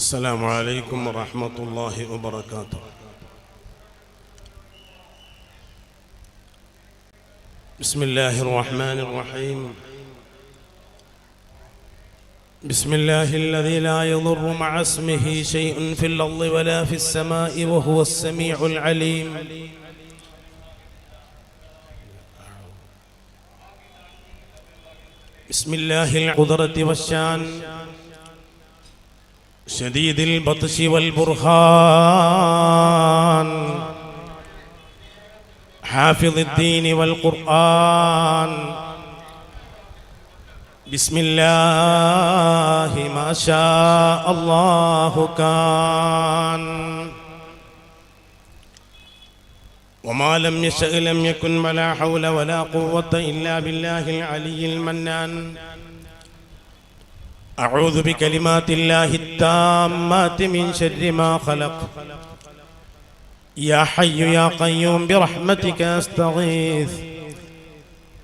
السلام عليكم ورحمة الله وبركاته. بسم الله الرحمن الرحيم. بسم الله الذي لا يضر مع اسمه شيء في الأرض ولا في السماء وهو السميع العليم. بسم الله القدرة والشان شديد البطش والبرهان حافظ الدين والقرآن. بسم الله ما شاء الله كان وما لم يشأ لم يكن ولا حول ولا قوة إلا بالله العلي المنان. أعوذ بكلمات الله التامات من شر ما خلق. يا حي يا قيوم برحمتك أستغيث.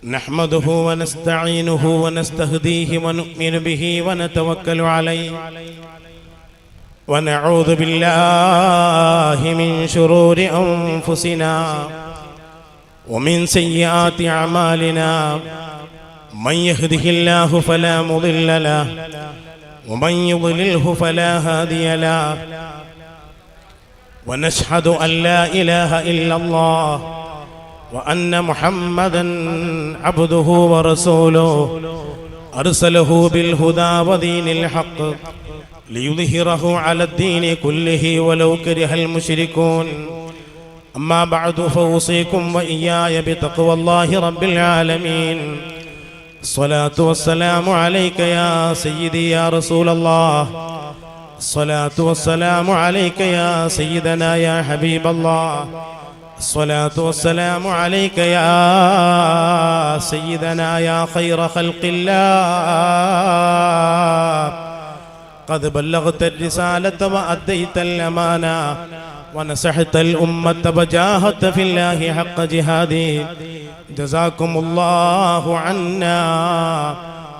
نحمده ونستعينه ونستهديه ونؤمن به ونتوكل عليه ونعوذ بالله من شرور أنفسنا ومن سيئات أعمالنا. من يهده الله فلا مضل له ومن يضلله فلا هادي له. ونشهد أن لا إله إلا الله وأن محمدا عبده ورسوله أرسله بالهدى ودين الحق ليظهره على الدين كله ولو كره المشركون. أما بعد فأوصيكم وإياي بتقوى الله رب العالمين. الصلاة والسلام عليك يا سيدي يا رسول الله. الصلاة والسلام عليك يا سيدنا يا حبيب الله. الصلاة والسلام عليك يا سيدنا يا خير خلق الله. قد بلغت الرسالة وأديت الأمانة ونصحت الأمة وجاهدت في الله حق جهاده. جزاكم الله عنا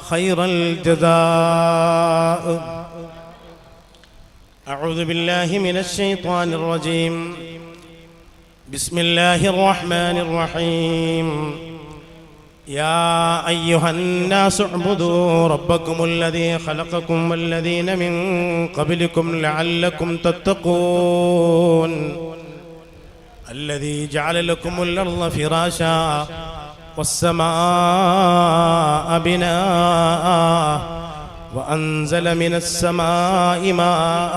خير الجزاء. أعوذ بالله من الشيطان الرجيم. بسم الله الرحمن الرحيم. يا أيها الناس اعبدوا ربكم الذي خلقكم والذين من قبلكم لعلكم تتقون. الذي جعل لكم الأرض فراشا والسماء بناء وأنزل من السماء ماء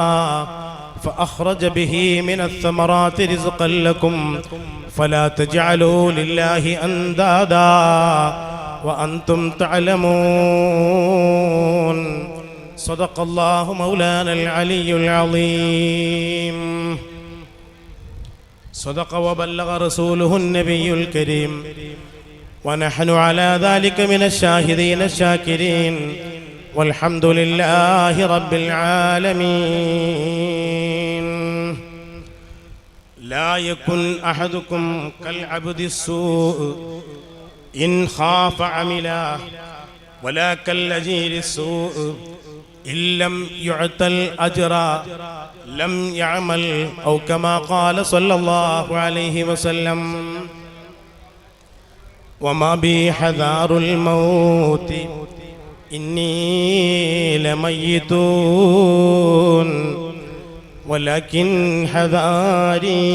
فأخرج به من الثمرات رزقا لكم فلا تجعلوا لله أندادا وأنتم تعلمون. صدق الله مولانا العلي العظيم. صدق وبلغ رسوله النبي الكريم ونحن على ذلك من الشاهدين الشاكرين والحمد لله رب العالمين. لا يكن أحدكم كالعبد السوء إن خاف عملا ولا كالأجير السوء إن لم يعط الأجر لم يعمل أو كما قال صلى الله عليه وسلم. وما بي حذار الموت إني لميتون ولكن حذاري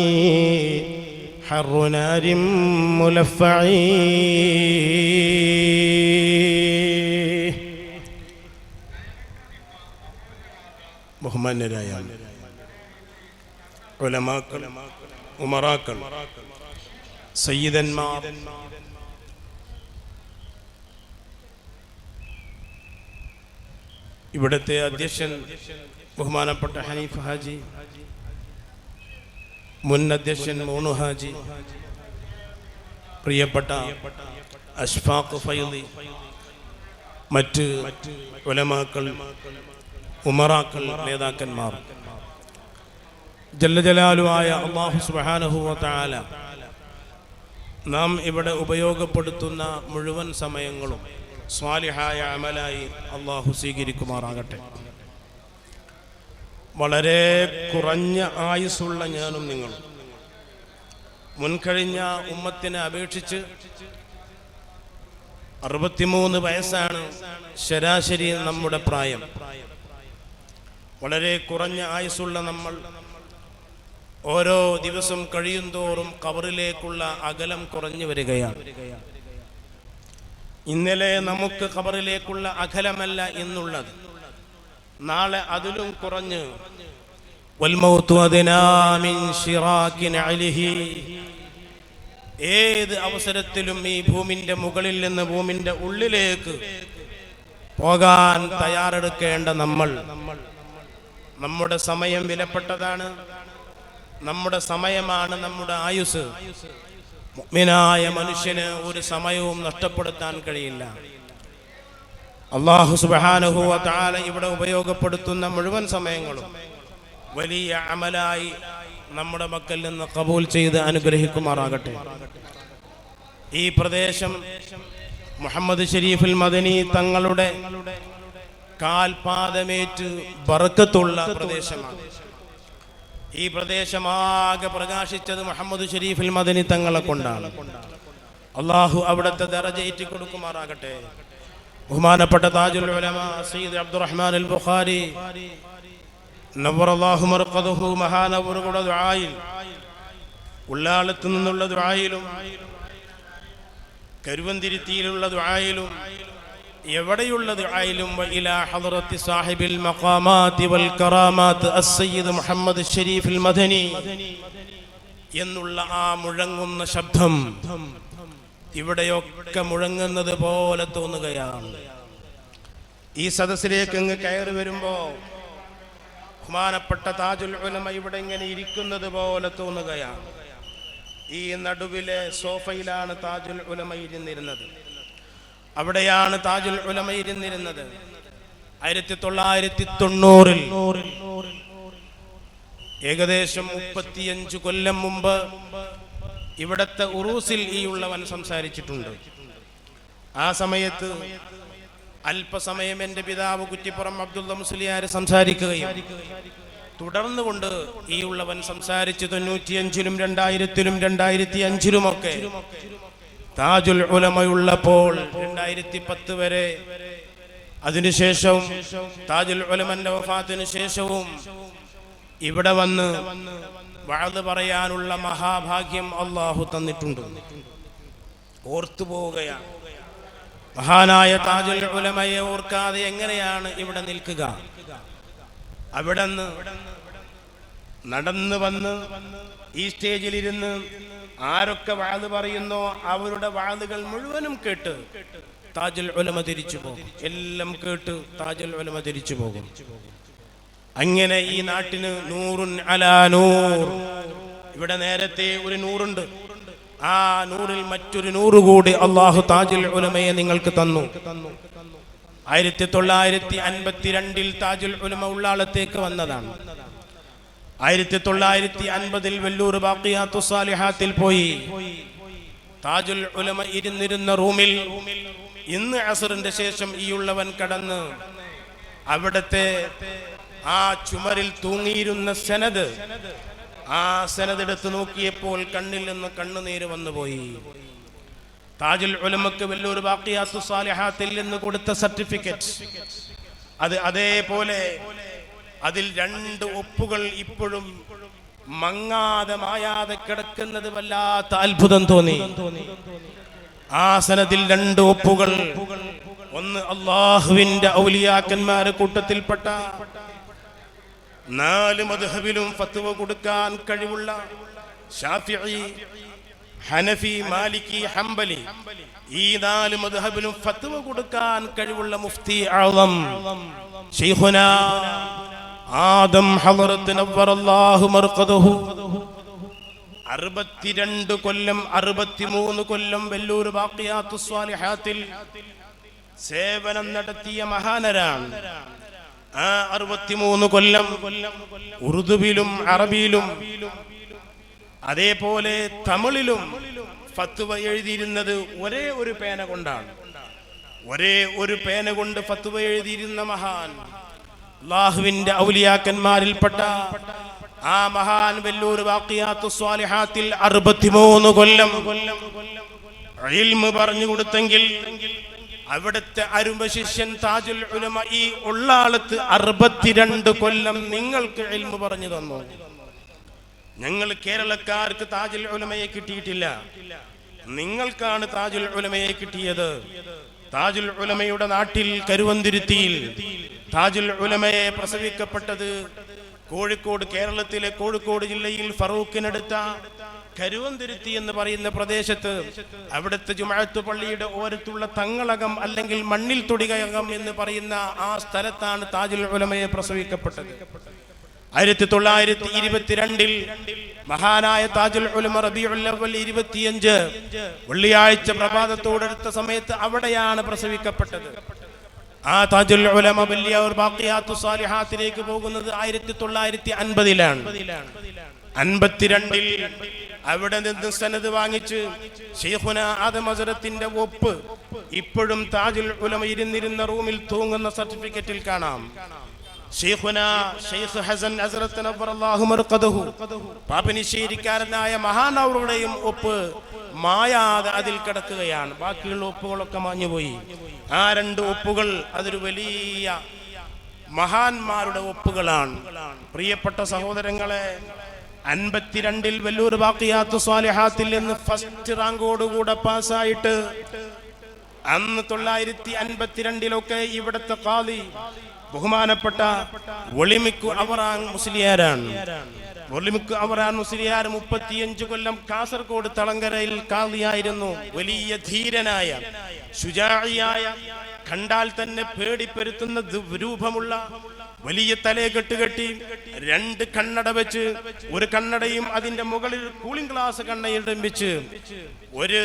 حر نار ملفعي. ബഹുമാന്യരായ ഉലമാക്കൾ, ഉമറാക്കൾ, സയ്യിദന്മാർ, ഇവിടുത്തെ അധ്യക്ഷൻ ബഹുമാനപ്പെട്ട ഹനീഫ് ഹാജി, മുൻ അധ്യക്ഷൻ മോനു ഹാജി, പ്രിയപ്പെട്ട അഷ്ഫാഖ് ഫൈളി, മറ്റ് ഉലമാക്കൾ, ഉമറാക്കൾ, നേതാക്കന്മാർ, ജല്ലജലാലുവായ അല്ലാഹു സുബ്ഹാനഹു വ തആല നാം ഇവിടെ ഉപയോഗപ്പെടുത്തുന്ന മുഴുവൻ സമയങ്ങളും സ്വാലിഹായ അമലായി അല്ലാഹു സ്വീകരിക്കുമാറാകട്ടെ. വളരെ കുറഞ്ഞ ആയുസ്സുള്ള ഞാനും നിങ്ങളും മുൻകഴിഞ്ഞ ഉമ്മത്തിനെ അപേക്ഷിച്ച് 63 വയസ്സാണ് ശരാശരി നമ്മുടെ പ്രായം. വളരെ കുറഞ്ഞ ആയുസ്സുള്ള നമ്മൾ ഓരോ ദിവസം കഴിയുന്തോറും ഖബറിലേക്കുള്ള അകലം കുറഞ്ഞു വരികയാണ്. ഇന്നലെ നമുക്ക് ഖബറിലേക്കുള്ള അകലമല്ല എന്നുള്ളത്, നാളെ അതിലും കുറഞ്ഞ് വൽമൗതു അദ്നാ മിൻ ശിറാകി നഅലിഹി, ഏത് അവസരത്തിലും ഈ ഭൂമിന്റെ മുകളിൽ നിന്ന് ഭൂമിന്റെ ഉള്ളിലേക്ക് പോകാൻ തയ്യാറെടുക്കേണ്ട നമ്മൾ, നമ്മുടെ സമയം വിലപ്പെട്ടതാണ്. നമ്മുടെ സമയമാണ് നമ്മുടെ ആയുസ്. മുഅ്മിനായ മനുഷ്യന് ഒരു സമയവും നഷ്ടപ്പെടുത്താൻ കഴിയില്ല. അല്ലാഹു സുബ്ഹാനഹു വ തആല ഇവിടെ ഉപയോഗപ്പെടുത്തുന്ന മുഴുവൻ സമയങ്ങളും വലിയ അമലായി നമ്മുടെ മക്കളിൽ നിന്ന് ഖബൂൽ ചെയ്ത് അനുഗ്രഹിക്കുമാറാകട്ടെ. ഈ പ്രദേശം മുഹമ്മദ് ശരീഫുൽ മദനി തങ്ങളുടെ കാൽപാദമേറ്റ് ബറക്കത്തുള്ള പ്രദേശമാണ്. ഈ പ്രദേശമാകെ പ്രകാശിച്ചത് മുഹമ്മദ് ശരീഫുൽ മദനി തങ്ങളെ കൊണ്ടാണ്. അള്ളാഹു അവിടുത്തെ ദറജ ഏറ്റി കൊടുക്കുമാറാകട്ടെ. ബഹുമാനപ്പെട്ട താജുൽ ഉലമ സയ്യിദ് അബ്ദുറഹ്മാൻ അൽ ബുഖാരി നവ്വറല്ലാഹു മർഖദഹു മഹാനവറുകളുടെ ദുആയിൽ, ഉള്ളാളത്തു നിന്നുള്ള ദുആയിലും കരുവന്തിരുത്തിയിലുള്ള ദുആയിലും എവിടെയുള്ള ദുആയിലും ഇലാ ഹളറത്തി സാഹിബിൽ മഖാമാതി വൽ കറാമാത്ത് അസ്സയ്യിദ് മുഹമ്മദ് ശരീഫുൽ മദനി എന്നുള്ള ആ മുഴങ്ങുന്ന ശബ്ദം ഇവിടെയൊക്കെ മുഴങ്ങുന്നത് പോലെ തോന്നുകയാണ്. ഈ സദസ്സിലേക്ക് അങ്ങ് കയറി വരുമ്പോ ബഹുമാനപ്പെട്ട താജുൽ ഉലമ ഇവിടെ ഇങ്ങനെ ഇരിക്കുന്നത് പോലെ തോന്നുകയാണ്. ഈ നടുവിലെ സോഫയിലാണ് താജുൽ ഉലമ ഇരുന്നിരുന്നത്. അവിടെയാണ് താജുൽ ഉലമ ഇരുന്നിരുന്നത്. 1990-ൽ ഏകദേശം 35 കൊല്ലം മുമ്പ് ഇവിടത്തെ ഉറൂസിൽ ഈ ഉള്ളവൻ സംസാരിച്ചിട്ടുണ്ട്. ആ സമയത്ത് അല്പസമയം എൻ്റെ പിതാവ് കുറ്റിപ്പുറം അബ്ദുള്ള മുസ്ലിയാർ സംസാരിക്കുകയും തുടർന്നുകൊണ്ട് ഈ ഉള്ളവൻ സംസാരിച്ച് 95-ലും 2000-ലും 2005-ലുമൊക്കെ താജുൽ ഉലമയുള്ളപ്പോൾ 2010 വരെ, അതിനുശേഷവും താജുൽ ഉലമന്റെ വഫാത്തിന് ശേഷവും ഇവിടെ വന്ന് വഅദ് പറയാനുള്ള മഹാഭാഗ്യം അല്ലാഹു തന്നിട്ടുണ്ട്. ഓർത്തുപോവുകയാണ്, മഹാനായ താജുൽ ഉലമയെ ഓർക്കാതെ എങ്ങനെയാണ് ഇവിടെ നിൽക്കുക? അവിടെ നടന്നു വന്ന് ഈ സ്റ്റേജിലിരുന്ന് ആരൊക്കെ വഅദ് പറയുന്നോ അവരുടെ വഅദുകൾ മുഴുവനും കേട്ട് താജുൽ ഉലമ തിരിച്ചു പോകും. എല്ലാം കേട്ട് താജുൽ ഉലമ തിരിച്ചു പോകും. അങ്ങനെ ഈ നാട്ടിന് നൂറുൻ അലാ നൂർ. ഇവിടെ നേരത്തെ ഒരു നൂറുണ്ട്, ആ നൂറിൽ മറ്റൊരു 100 കൂടി അല്ലാഹു താജുൽ ഉലമയെ നിങ്ങൾക്ക് തന്നു. 1952-ൽ താജുൽ ഉലമ ഉള്ളാളത്തേക്ക് വന്നതാണ്. 1950-ൽ വെല്ലൂർ ബാഖിയാത്തുസ് സാലിഹാത്തിൽ പോയി. താജുൽ ഉലമ ഇരുന്നിരുന്ന റൂമിൽ ഇന്ന് അസ്റിന്റെ ശേഷം ഈ ഉള്ളവൻ കടന്ന് അവിടത്തെ ആ ചുമരിൽ തൂങ്ങിയിരുന്ന സനദ്, ആ സനദ് എടുത്ത് നോക്കിയപ്പോൾ കണ്ണിൽ നിന്ന് കണ്ണുനീര് വന്നുപോയി. താജുൽ ഉലമക്ക് വെല്ലൂർ ബാഖിയാത്തുസ് സാലിഹാത്തിൽ നിന്ന് കൊടുത്ത സർട്ടിഫിക്കറ്റ്, അത് അതേപോലെ അതിൽ 2 ഒപ്പുകൾ ഇപ്പോഴും മങ്ങാതെ മായാതെ കിടക്കുന്നത് വല്ലാത്ത അത്ഭുതം തോന്നി. ആ സനദിൽ 2 ഒപ്പുകൾ, ഒന്ന് അല്ലാഹുവിന്റെ ഔലിയാക്കന്മാരെ കൂട്ടത്തിൽപ്പെട്ട 4 മദ്ഹബിലും ഫത്വ കൊടുക്കാൻ കഴിവുള്ള ശാഫിഈ, ഹനഫി, മാലിക്കി, ഹംബലി, ഈ 4 മദ്ഹബിലും ഫത്വ കൊടുക്കാൻ കഴിവുള്ള മുഫ്തി അഅ്ളം ശൈഖുനാ ആദം ഹളറത്ത് നവ്വറല്ലാഹു മർഖദഹു 62 കൊല്ലം 63 കൊല്ലം വെല്ലൂർ ബാഖിയാത്തുസ് സ്വാലിഹാത്തിൽ സേവനം നടത്തിയ മഹാനരാണ്. ആ 63 കൊല്ലം ഉറുദുവിലും അറബിയിലും അതേപോലെ തമിഴിലും ഫത്വ എഴുതിയിരുന്നത് ഒരേ ഒരു പേന കൊണ്ടാണ്. ഒരേ ഒരു പേന കൊണ്ട് ഫത്വ എഴുതിയിരുന്ന മഹാൻ അല്ലാഹുവിന്റെ ഔലിയാക്കന്മാരിൽപ്പെട്ട ആ മഹാൻ വെല്ലൂർ ബാഖിയാത്തുസ് സ്വാലിഹാത്തിൽ 63 കൊല്ലം ഇൽമു പറഞ്ഞു കൊടുത്തെങ്കിൽ അവിടുത്തെ അരുമ ശിഷ്യൻ താജുൽ ഉലമ ഈ ഉള്ളാളത്ത് 62 കൊല്ലം നിങ്ങൾക്ക് ഇൽമു പറഞ്ഞു തന്നു. ഞങ്ങൾ കേരളക്കാർക്ക് താജുൽ ഉലമയെ കിട്ടിയിട്ടില്ല, നിങ്ങൾക്കാണ് താജുൽ ഉലമയെ കിട്ടിയത്. താജുൽ ഉലമയുടെ നാട്ടിൽ കരുവന്തുരുത്തിയിൽ താജുൽ ഉലമയെ പ്രസവിക്കപ്പെട്ടത് കോഴിക്കോട്, കേരളത്തിലെ കോഴിക്കോട് ജില്ലയിൽ ഫറൂഖിനടുത്ത കരുവന്തുരുത്തി എന്ന് പറയുന്ന പ്രദേശത്ത് അവിടുത്തെ ജുമഅത്ത് പള്ളിയുടെ ഓരത്തുള്ള തങ്ങളകം അല്ലെങ്കിൽ മണ്ണിൽ തൊടികയകം എന്ന് പറയുന്ന ആ സ്ഥലത്താണ് താജുൽ ഉലമയെ പ്രസവിക്കപ്പെട്ടത്. 1922 മഹാനായ താജുൽ ഉലമ റബീഉൽ അവ്വൽ 25 വെള്ളിയാഴ്ച പ്രഭാതത്തോടടുത്ത സമയത്ത് അവിടെയാണ് പ്രസവിക്കപ്പെട്ടത്. ആ താജുൽ ഉലമ വെല്ലിയൂർ ബാഖിയാത്തുസ് സ്വാലിഹാത്തിലേക്ക് പോകുന്നത് 1950-ലാണ്. 52 അവിടെ നിന്ന് സനദ് വാങ്ങിച്ച് ശൈഖുന ആദം ഹസ്രത്തിന്റെ ഒപ്പ് ഇപ്പോഴും താജുൽ ഉലമ ഇരുന്നിരുന്ന റൂമിൽ തൂങ്ങുന്ന സർട്ടിഫിക്കറ്റിൽ കാണാം. ഷെയ്ഖ് ഹസൻ ഹസ്രത്ത് നവ്വറല്ലാഹു മർഖദഹു പാപ്പനിശ്ശേരിക്കാരനായ മഹാനവറുടെയും ഒപ്പ് മായാതെ അതിൽ കിടക്കുകയാണ്. ബാക്കിയുള്ള ഒപ്പുകളൊക്കെ മാഞ്ഞുപോയി. ആ 2 ഒപ്പുകൾ അതൊരു വലിയ മഹാന്മാരുടെ ഒപ്പുകളാണ്. പ്രിയപ്പെട്ട സഹോദരങ്ങളെ, 52 വെല്ലൂർ ബാഖിയാത്തുസ് സ്വാലിഹാത്തിൽ നിന്ന് ഫസ്റ്റ് റാങ്കോടുകൂടെ പാസ്സായിട്ട് അന്ന് 952 ഇവിടുത്തെ ഖാദി ബഹുമാനപ്പെട്ട ഒളിമിക്കു അവറാൻ മുസ്ലിയാരാണ്. ഒളിമിക്കു അവറാൻ മുസ്ലിയാർ 35 കൊല്ലം കാസർഗോഡ് തളങ്കരയിൽ ഖാദിയായിരുന്നു. വലിയ ധീരനായ ശുജാഇയായ, കണ്ടാൽ തന്നെ പേടിപ്പെടുത്തുന്ന രൂപമുള്ള വലിയ തലയെ കെട്ടുകെട്ടി 2 കണ്ണട വെച്ച്, ഒരു കണ്ണടയും അതിന്റെ മുകളിൽ കൂളിംഗ് ഗ്ലാസ് കണ്ണടയും വെച്ച് ഒരു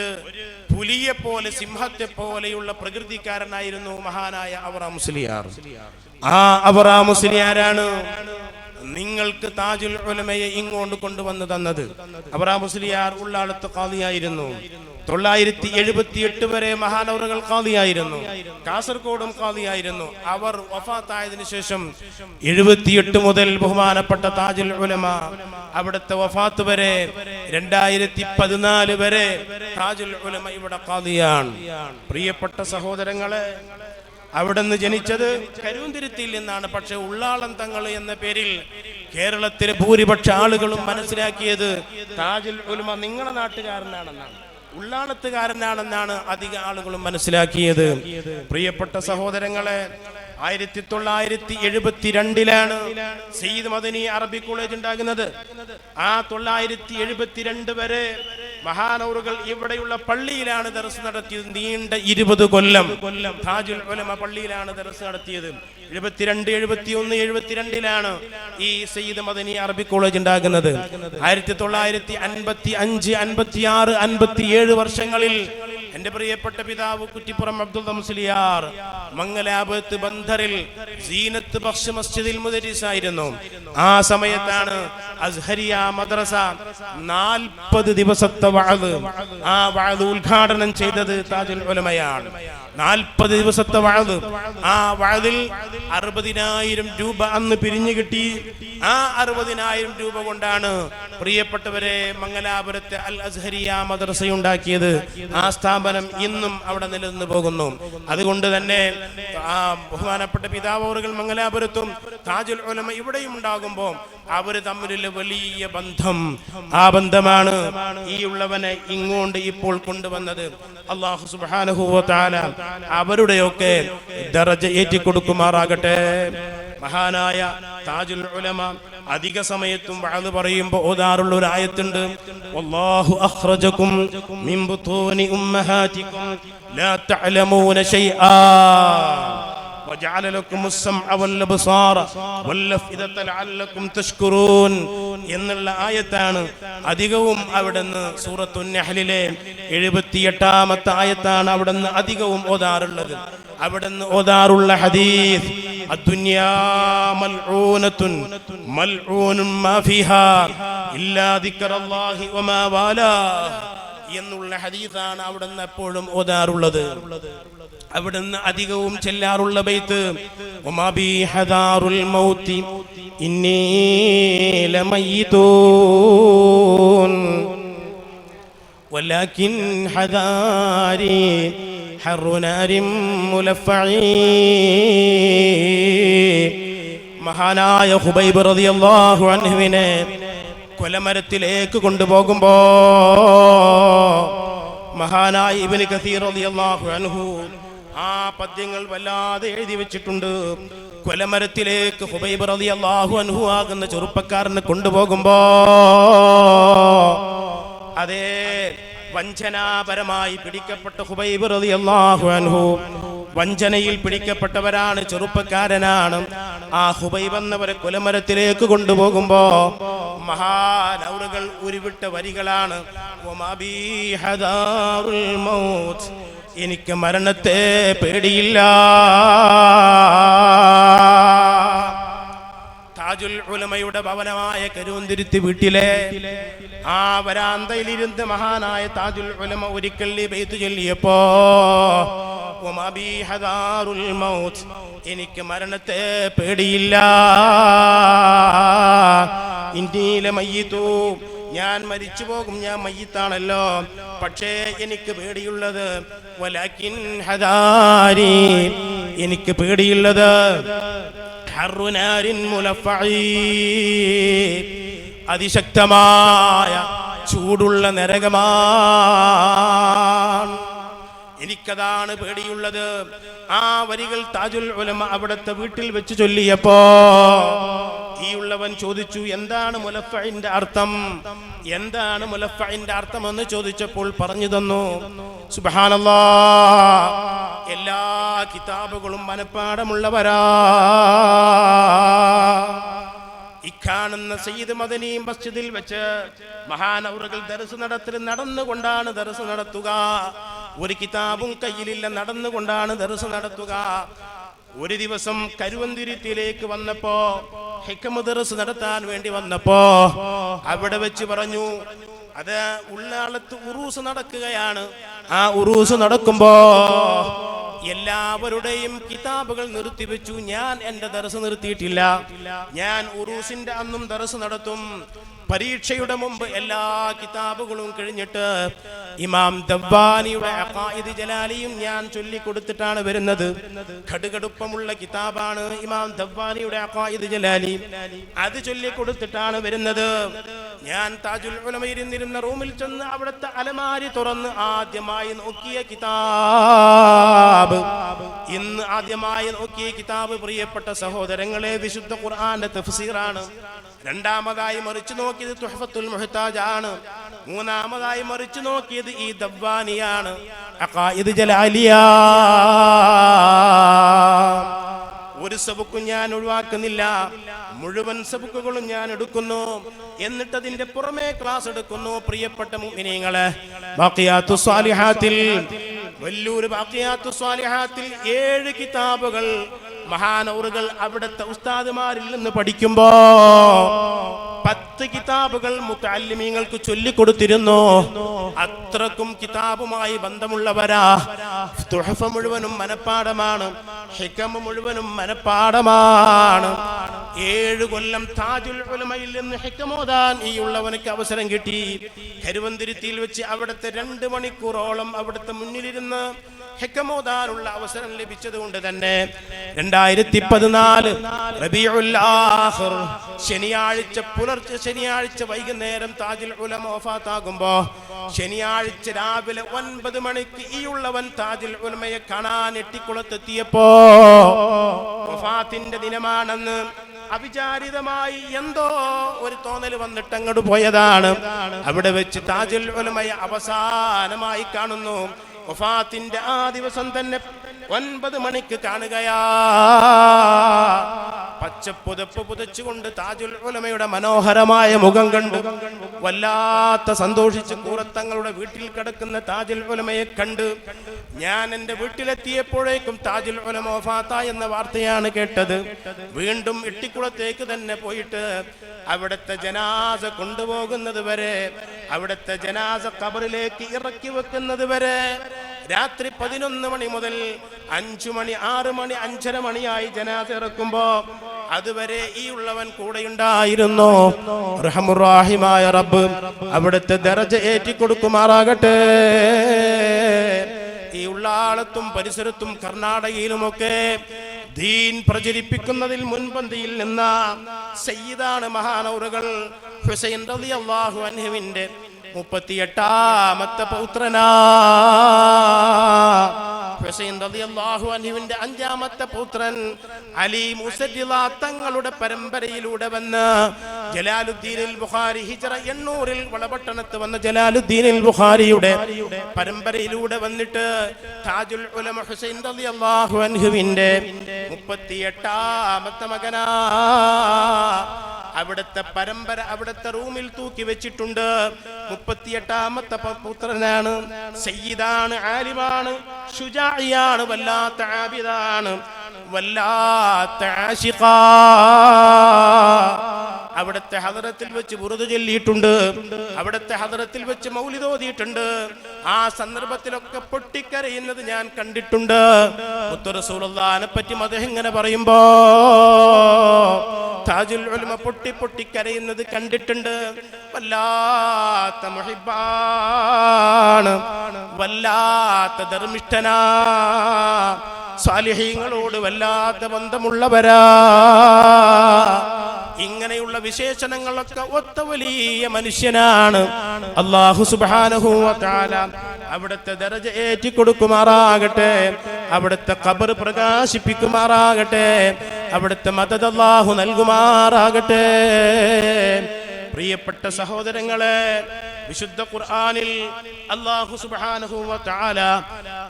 പുലിയെ പോലെ സിംഹത്തെ പോലെയുള്ള പ്രകൃതിക്കാരനായിരുന്നു മഹാനായ അവറാ മുസ്ലിയാർ. ആ അവറാ മുസ്ലിയാരാണ് നിങ്ങൾക്ക് താജുൽ ഉലമയെ ഇങ്ങോട്ട് കൊണ്ടുവന്ന് തന്നത്. അവറാ മുസ്ലിയാർ ഉള്ളാളത്ത് ഖാദിയായിരുന്നു. 978 വരെ മഹാനവറുകൾ ഖാദിയായിരുന്നു. കാസർഗോഡും ഖാദിയായിരുന്നു. അവർ വഫാത്തായതിനു ശേഷം 78 മുതൽ ബഹുമാനപ്പെട്ട താജുൽ ഉലമ അവിടുത്തെ വഫാത്ത് വരെ 2014 വരെ താജുൽ ഉലമ ഇവിടെ ഖാദിയാണ്. പ്രിയപ്പെട്ട സഹോദരങ്ങളെ, അവിടുന്ന് ജനിച്ചത് കരുവന്തുരുത്തിയിൽ നിന്നാണ്. പക്ഷെ ഉള്ളാളം തങ്ങൾ എന്ന പേരിൽ കേരളത്തിലെ ഭൂരിപക്ഷ ആളുകളും മനസ്സിലാക്കിയത് താജുൽ ഉലമ നിങ്ങളുടെ നാട്ടുകാരനാണെന്നാണ്, ഉള്ളാളത്തുകാരനാണെന്നാണ് അധിക ആളുകളും മനസ്സിലാക്കിയത്. പ്രിയപ്പെട്ട സഹോദരങ്ങളെ, 1972 സയ്യിദ് മദനി അറബി കോളേജ് ഉണ്ടാകുന്നത്. ആ 972 വരെ മഹാനവറുകൾ ഇവിടെയുള്ള പള്ളിയിലാണ് ദർസ് നടത്തിയത്. നീണ്ട 20 കൊല്ലം താജുൽ ഉലമ പള്ളിയിലാണ് ദർസ് നടത്തിയത്. 72, 71, 72 ഈ സയ്യിദ് മദനി അറബി കോളേജ് ഉണ്ടാകുന്നത്. 1955, 56, 57 വർഷങ്ങളിൽ എന്റെ പ്രിയപ്പെട്ട പിതാവ് കുറ്റിപ്പുറം അബ്ദുള്ള മുസ്ലിയാർ മംഗലാപുരത്ത് ബന്ധറിൽ സീനത്ത് ബഖ്ഷ് മസ്ജിദിൽ മുദരിസായിരുന്നു. ആ സമയത്താണ് അസ്ഹരിയ മദ്രസ 40 ദിവസത്തെ വഅദ്, ആ വഅദ് ഉദ്ഘാടനം ചെയ്തത് താജുൽ ഉലമയാണ്. 40 ദിവസത്തെ വഅദ്. ആ വഅദിൽ 60,000 രൂപ അന്ന് പിരിഞ്ഞു കിട്ടി. ആ 60,000 രൂപ കൊണ്ടാണ് പ്രിയപ്പെട്ടവരെ മംഗലാപുരത്തെ അൽ അസ്ഹരിയ മദ്രസയുണ്ടാക്കിയത്. ആ സ്ഥാപനം ഇന്നും അവിടെ നിലനിന്ന് പോകുന്നു. അതുകൊണ്ട് തന്നെ ആ ബഹുമാനപ്പെട്ട പിതാവറുകൾ മംഗലാപുരത്തും താജുൽ ഉലമ ഇവിടെയും ഉണ്ടാകുമ്പോൾ അവര് തമ്മിലുള്ള വലിയ ബന്ധം, ആ ബന്ധമാണ് ഈ ഉള്ളവനെ ഇങ്ങോട്ട് ഇപ്പോൾ കൊണ്ടുവന്നത്. അല്ലാഹു സുബ്ഹാനഹു വ തആല അവരുടെയൊക്കെ ദറജ ഏറ്റിക്കൊടുക്കുമാറാകട്ടെ. മഹാനായ താജുൽ ഉലമ അധിക സമയത്തും വഅദ് പറയുമ്പോൾ ഓതാറുള്ള ഒരു ആയത്തുണ്ട്. വല്ലാഹു അഖ്റജകും മിൻ ബുതൂനി ഉമ്മഹാതികും ലാ തഅലമൂന ശൈആ وجعل لكم السمع والابصار والافئدة لعلكم تشكرون എന്നുള്ള ആയത്താണ് അധികവും അവിടുന്ന് സൂറത്തുൻ നഹ്ലിലെ 78ാമത്തെ ആയത്താണ് അവിടുന്ന് അധികവും ഓതാറുള്ളത്. അവിടുന്ന് ഓതാറുള്ള ഹദീസ് അദ്ദുനിയാ മൽഊനത്തുൻ മൽഊനുൻ മാ ഫീഹാ ഇല്ലാ ദിക്റല്ലാഹി വമാ വാലാ എന്നുള്ള ഹദീസാണ് അവിടുന്ന് എപ്പോഴും ഓതാറുള്ളത്. അവിടുന്ന് അധികവും ചെല്ലാറുള്ള ബൈത്ത് വമാ ബി ഹദാറുൽ മൗതി ഇന്നി ലമയ്യിതൂൻ വലാകിൻ ഹദാരി ഹർറു നാരിൻ മുലഫഈ. മഹാനായ ഖുബൈബ് റളിയല്ലാഹു അൻഹുവിനെ കൊലമരത്തിലേക്ക് കൊണ്ടുപോകുമ്പോ മഹാനായ ഇബ്നു കസീർ റളിയല്ലാഹു അൻഹു ആ പദ്യങ്ങൾ വല്ലാതെ എഴുതി വെച്ചിട്ടുണ്ട്. കൊലമരത്തിലേക്ക് ഖുബൈബ് റളിയല്ലാഹു അൻഹു ആകുന്ന ചെറുപ്പക്കാരനെ കൊണ്ടുപോകുമ്പോ അതേ വഞ്ചനാപരമായി പിടിക്കപ്പെട്ട ഖുബൈബ് റളിയല്ലാഹു അൻഹു, വഞ്ചനയിൽ പിടിക്കപ്പെട്ടവരാണ്, ചെറുപ്പക്കാരനാണ്. ആ ഖുബൈബ് എന്നവരെ കൊലമരത്തിലേക്ക് കൊണ്ടുപോകുമ്പോ മഹാനൗറുകൾ ഉരുവിട്ട വരികളാണ് വമാ ബി ഹദാറുൽ മൗത്ത്, എനിക്ക് മരണത്തെ പേടിയില്ല. താജുൽ ഉലമയുടെ ഭവനമായ കരുവന്തിരുത്തി വീട്ടിലെ ആ വരാന്തയിലിരുന്ന് മഹാനായ താജുൽ ഉലമ ഒരിക്കൽ ബൈത്ത് ചൊല്ലിയപ്പോ വമാ ബി ഹദാറുൽ മൗത്ത്, എനിക്ക് മരണത്തെ പേടിയില്ല. ഇന്നി ലമയ്യിതു, ഞാൻ മരിച്ചു പോകും, ഞാൻ മയ്യിത്താണല്ലോ, പക്ഷേ എനിക്ക് പേടിയുള്ളത് വലാകിൻ ഹദാരി, എനിക്ക് പേടിയുള്ളത് ഹർറു നാരിൻ മുലഫഈ, അതിശക്തമായ ചൂടുള്ള നരകമാണ്, എനിക്കതാണ് പേടിയുള്ളത്. ആ വരികൾ താജുൽ ഉലമ അവിടുത്തെ വീട്ടിൽ വെച്ച് ചൊല്ലിയപ്പോ ഈ ഉള്ളവൻ ചോദിച്ചു, എന്താണ് മുലഫഇന്റെ അർത്ഥം, എന്താണ് മുലഫഇന്റെ അർത്ഥം എന്ന് ചോദിച്ചപ്പോൾ പറഞ്ഞു തന്നു. സുബ്ഹാനല്ലാഹ്, എല്ലാ കിതാബുകളും മനപ്പാഠമുള്ളവരാ. ഇക്കാണുന്ന സയ്യിദ് മദനി മസ്ജിദിൽ വെച്ച് മഹാനവറുകൾ ദർസ് നടന്നുകൊണ്ടാണ് ദർസ് നടത്തുക. ഒരു കിതാബും കയ്യിലില്ല, നടന്നുകൊണ്ടാണ് ദർസ് നടത്തുക. ഒരു ദിവസം കരുവന്തിരുത്തിയിലേക്ക് വന്നപ്പോ, ഹിക്മ ദർസ് നടത്താൻ വേണ്ടി വന്നപ്പോ അവിടെ വെച്ച് പറഞ്ഞു, അത് ഉള്ളാളത്ത് ഉറൂസ് നടക്കുകയാണ്. ആ ഉറൂസ് നടക്കുമ്പോ എല്ലാവരുടെയും കിതാബുകൾ നിർത്തിവെച്ചു. ഞാൻ എന്റെ ദർസ് നിർത്തിയിട്ടില്ല. ഞാൻ ഉറൂസിന്റെ അന്നും ദർസ് നടത്തും. പരീക്ഷയുടെ മുമ്പ് എല്ലാ കിതാബുകളും കഴിഞ്ഞിട്ട് ഇമാം ദബ്ബാനിയുടെ അഖായിദ് ജലാലിയും ഞാൻ ചൊല്ലിക്കൊടുത്തിട്ടാണ് വരുന്നത്. കടുകടുപ്പമുള്ള കിതാബാണ് ഇമാം ദബ്ബാനിയുടെ അഖായിദ് ജലാലി, അത് ചൊല്ലിക്കൊടുത്തിട്ടാണ് വരുന്നത്. ഞാൻ താജുൽ ഉലമയിൽ ഇരുന്നിരുന്ന റൂമിൽ ചെന്ന് അവിടുത്തെ അലമാരി തുറന്ന് ആദ്യമായി നോക്കിയ കിതാബ്, ഇന്ന് ആദ്യമായി നോക്കിയ കിതാബ് പ്രിയപ്പെട്ട സഹോദരങ്ങളെ വിശുദ്ധ ഖുർആന്റെ തഫ്സീറാണ്. രണ്ടാമതായി മറിച്ചു നോക്കിയത് തുഹ്ഫത്തുൽ മുഹ്താജ് ആണ്. മൂന്നാമതായി മറിച്ചു നോക്കിയത് ഈ ദബ്ബാനിയാണ്, അഖായിദ് ജലാലിയ. ഒരു സബുക്കും ഞാൻ ഒഴിവാക്കുന്നില്ല, മുഴുവൻ സബുക്കുകളും ഞാൻ എടുക്കുന്നു. എന്നിട്ട് അതിന്റെ പുറമെ ക്ലാസ് എടുക്കുന്നു. പ്രിയപ്പെട്ട മുഅ്മിനീങ്ങളെ, ബാഖിയാത്തുസ് സ്വാലിഹാത്തിൽ, വല്ലൂര് ബാഖിയാത്തുസ് സ്വാലിഹാത്തിൽ 7 കിതാബുകൾ മഹാനൗറുകൾ അവിടുത്തെ ഉസ്താദുമാരിൽ നിന്ന് പഠിക്കുമ്പോ 10 കിതാബുകൾ മുതഅല്ലിമീങ്ങൾക്ക് ചൊല്ലിക്കൊടുത്തിരുന്നു. അത്രക്കും കിതാബുമായി ബന്ധമുള്ളവരാ. തുഹഫ മുഴുവനും മനപ്പാഠമാണ്, ഹിക്മ മുഴുവനും മനപ്പാഠമാണ്. 7 കൊല്ലം താജുൽ ഉലമയിൽ നിന്ന് ഹിക്മ ഓതാൻ ഈ ഉള്ളവനക്ക് അവസരം കിട്ടി. കരുവന്തിരുത്തിയിൽ വെച്ച് അവിടുത്തെ 2 മണിക്കൂറോളം അവിടുത്തെ മുന്നിലിരുന്ന് ഹിക്മ ഓതാനുള്ള അവസരം ലഭിച്ചത് കൊണ്ട് തന്നെ 2014 റബീഉൽ ആഖിർ ശനിയാഴ്ച പുലർച്ചെ, ശനിയാഴ്ച വൈകുന്നേരം താജുൽ ഉലമ വഫാത്താകുമ്പോ ശനിയാഴ്ച രാവിലെ 9 മണിക്ക് ഈ ഉള്ളവൻ താജുൽ ഉലമയെ കാണാൻ എട്ടിക്കുളത്തെത്തിയപ്പോ വഫാത്തിന്റെ ദിനമാണെന്ന് അവിചാരിതമായി എന്തോ ഒരു തോന്നൽ വന്നിട്ട് അങ്ങോട്ട് പോയതാണ്. അവിടെ വെച്ച് താജുൽ ഉലമയെ അവസാനമായി കാണുന്നു. വഫാത്തിന്റെ ആ ദിവസം തന്നെ 9 മണിക്ക് കാണുകയാ. പച്ചപ്പുതപ്പ് പുതച്ചുകൊണ്ട് താജുൽ ഉലമയുടെ മനോഹരമായ മുഖം കണ്ടു വല്ലാത്ത സന്തോഷിച്ച് കൂറത്തങ്ങളുടെ വീട്ടിൽ കിടക്കുന്ന താജുൽ ഉലമയെ കണ്ട് ഞാൻ എൻ്റെ വീട്ടിലെത്തിയപ്പോഴേക്കും താജുൽ ഉലമ വഫാത്ത എന്ന വാർത്തയാണ് കേട്ടത്. വീണ്ടും ഇട്ടിക്കുളത്തേക്ക് തന്നെ പോയിട്ട് അവിടുത്തെ ജനാസ കൊണ്ടുപോകുന്നത് വരെ, അവിടുത്തെ ജനാസ ഖബറിലേക്ക് ഇറക്കി വെക്കുന്നത് വരെ രാത്രി 11 മണി മുതൽ 5 മണി 6 മണി 5:30 മണിയായി ജനാസ ഇറക്കുമ്പോ അതുവരെ ഈ ഉള്ളവൻ കൂടെയുണ്ടായിരുന്നു. റഹ്മുറാഹിമായ റബ്ബ് അവിടുത്തെ ദറജ ഏറ്റി കൊടുക്കുമാറാകട്ടെ. ഈ ഉള്ളാളത്തും പരിസരത്തും കർണാടകയിലുമൊക്കെ ദീൻ പ്രചരിപ്പിക്കുന്നതിൽ മുൻപന്തിയിൽ നിന്ന സയ്യിദാണ് മഹാനൗറുകൾ ഹുസൈൻ റളിയല്ലാഹു അൻഹുവിന്റെ 38ാമത്തെ പൗത്രനാ. ഹുസൈൻ റളിയല്ലാഹു അൻഹുവിന്റെ 5ാമത്തെ പൗത്രൻ അലി മുസദ്ദിള തങ്ങളുടെ പരമ്പരയിലൂടെ വന്ന് ജലാലുദ്ദീൻ ബുഖാരി ഹിജ്റ 800-ൽ വളപട്ടണത്ത് വന്ന ജലാലുദ്ദീൻ ബുഖാരിയുടെ പരമ്പരയിലൂടെ വന്നിട്ട് താജുൽ ഉലമ ഹുസൈൻ റളിയല്ലാഹു അൻഹുവിന്റെ 38ാമത്തെ മകനാ. അവിടുത്തെ പരമ്പര അവിടുത്തെ റൂമിൽ തൂക്കി വെച്ചിട്ടുണ്ട്. 38ാമത്തെ പുത്രനാണ്. സയ്യിദാണ്, ആലിമാണ്, ശുജാഇയാണ്, വല്ലാത്ത ആബിദാണ്, വല്ലാത്ത ആശിഖാ. അവിടുത്തെ ഹദറത്തിൽ വെച്ച് ബുറുദ് ചൊല്ലിയിട്ടുണ്ട്. അവിടുത്തെ ഹദറത്തിൽ വെച്ച് മൗലിദ് ഓതിയിട്ടുണ്ട്. ആ സന്ദർഭത്തിലൊക്കെ പൊട്ടിക്കരയുന്നത് ഞാൻ കണ്ടിട്ടുണ്ട്. മുത്ത് റസൂലുള്ളാഹിനെ പറ്റി മദഹ് ഇങ്ങനെ പറയുമ്പോ താജുൽ ഉലമ പൊട്ടിക്കരയുന്നത് കണ്ടിട്ടുണ്ട്. വല്ലാത്ത മുഹിബ്ബാണ്, വല്ലാത്ത ധർമ്മിഷ്ഠനാ, സാലിഹീങ്ങളോട് വല്ലാത്ത ബന്ധമുള്ളവരാ. ഇങ്ങനെയുള്ള വിശേഷണങ്ങളൊക്കെ ഒത്ത വലിയ മനുഷ്യനാണ്. അല്ലാഹു സുബ്ഹാനഹു വ തആല അവിടുത്തെ ദറജ ഏറ്റി കൊടുക്കുമാറാകട്ടെ. അവിടുത്തെ ഖബർ പ്രകാശിപ്പിക്കുമാറാകട്ടെ. അവിടുത്തെ മദദ് അല്ലാഹു നൽകുമാറാകട്ടെ. പ്രിയപ്പെട്ട സഹോദരങ്ങളെ, വിശുദ്ധ ഖുർആനിൽ അല്ലാഹു സുബ്ഹാനഹു വ തആല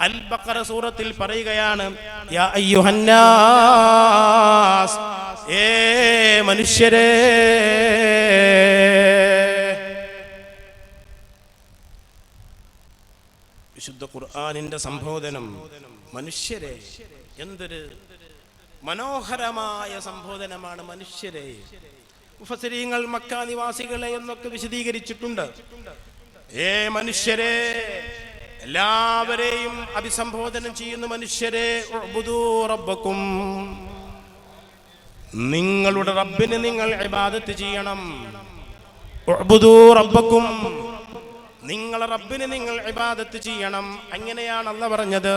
അൽ ബഖറ സൂറത്തിൽ പറയുകയാണ്, യാ അയ്യുഹന്നാസ്, ഏ മനുഷ്യരേ. വിശുദ്ധ ഖുർആനിന്റെ സംബോധനം മനുഷ്യരെ. എന്തൊരു മനോഹരമായ സംബോധനമാണ് മനുഷ്യരെ. മുഫസ്സിരീങ്ങൾ മക്ക നിവാസികളെ എന്നൊക്കെ വിശദീകരിച്ചിട്ടുണ്ട്. ഏ മനുഷ്യരെ, എല്ലാവരെയും അഭിസംബോധനം ചെയ്യുന്ന മനുഷ്യരെ. ഉഅ്ബുദൂ റബ്ബക്കും, നിങ്ങളുടെ റബ്ബിന് നിങ്ങൾ ഇബാദത്ത് ചെയ്യണം. ഉഅ്ബുദൂ റബ്ബക്കും, നിങ്ങളെ റബ്ബിന് നിങ്ങൾ ഇബാദത്ത് ചെയ്യണം. അങ്ങനെയാണ് അല്ലാഹ് പറഞ്ഞത്.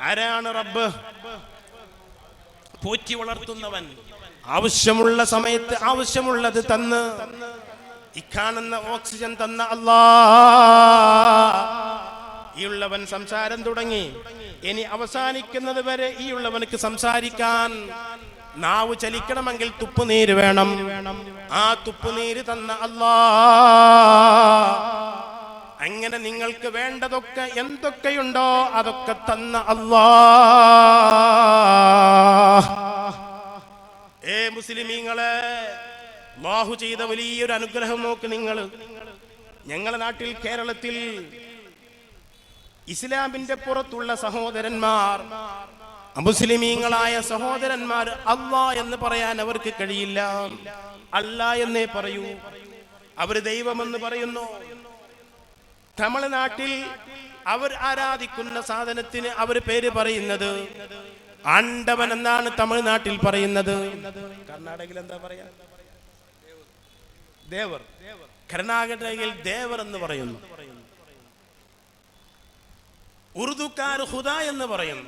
ആരാണ് റബ്ബ്? പോറ്റി വളർത്തുന്നവൻ, ആവശ്യമുള്ള സമയത്ത് ആവശ്യമുള്ളത് തന്ന് ഈ കാണുന്ന ഓക്സിജൻ തന്ന അല്ലാഹ്. ഈ ഉള്ളവൻ സംസാരം തുടങ്ങി, ഇനി അവസാനിക്കുന്നത് വരെ ഈ ഉള്ളവനക്ക് സംസാരിക്കാൻ നാവ് ചലിക്കണമെങ്കിൽ തുപ്പുനീര് വേണം. ആ തുപ്പുനീര് തന്ന അല്ലാഹ്. അങ്ങനെ നിങ്ങൾക്ക് വേണ്ടതൊക്കെ എന്തൊക്കെയുണ്ടോ അതൊക്കെ തന്ന അല്ലാഹ്. ഏ മുസ്ലിമീങ്ങളെ, അല്ലാഹു ചെയ്ത വലിയൊരു അനുഗ്രഹം നോക്ക് നിങ്ങൾ. ഞങ്ങളുടെ നാട്ടിൽ കേരളത്തിൽ ഇസ്ലാമിന്റെ പുറത്തുള്ള സഹോദരന്മാർ, അമുസ്ലിമീങ്ങളായ സഹോദരന്മാർ അല്ലാഹ് എന്ന് പറയാൻ അവർക്ക് കഴിയില്ല. അല്ലാഹ് എന്നേ പറയൂ. അവര് ദൈവമെന്ന് പറയുന്നു. തമിഴ്നാട്ടിൽ അവർ ആരാധിക്കുന്ന സാധനത്തിന് അവർ പേര് പറയുന്നത് ആണ്ടവൻ എന്നാണ് തമിഴ്നാട്ടിൽ പറയുന്നത്. കർണാടകയിൽ എന്താ പറയാ? ദേവർ. കർണാടകയിൽ ദേവർ എന്ന് പറയുന്നു. ഉറുദുക്കാർ ഖുദ എന്ന് പറയുന്നു.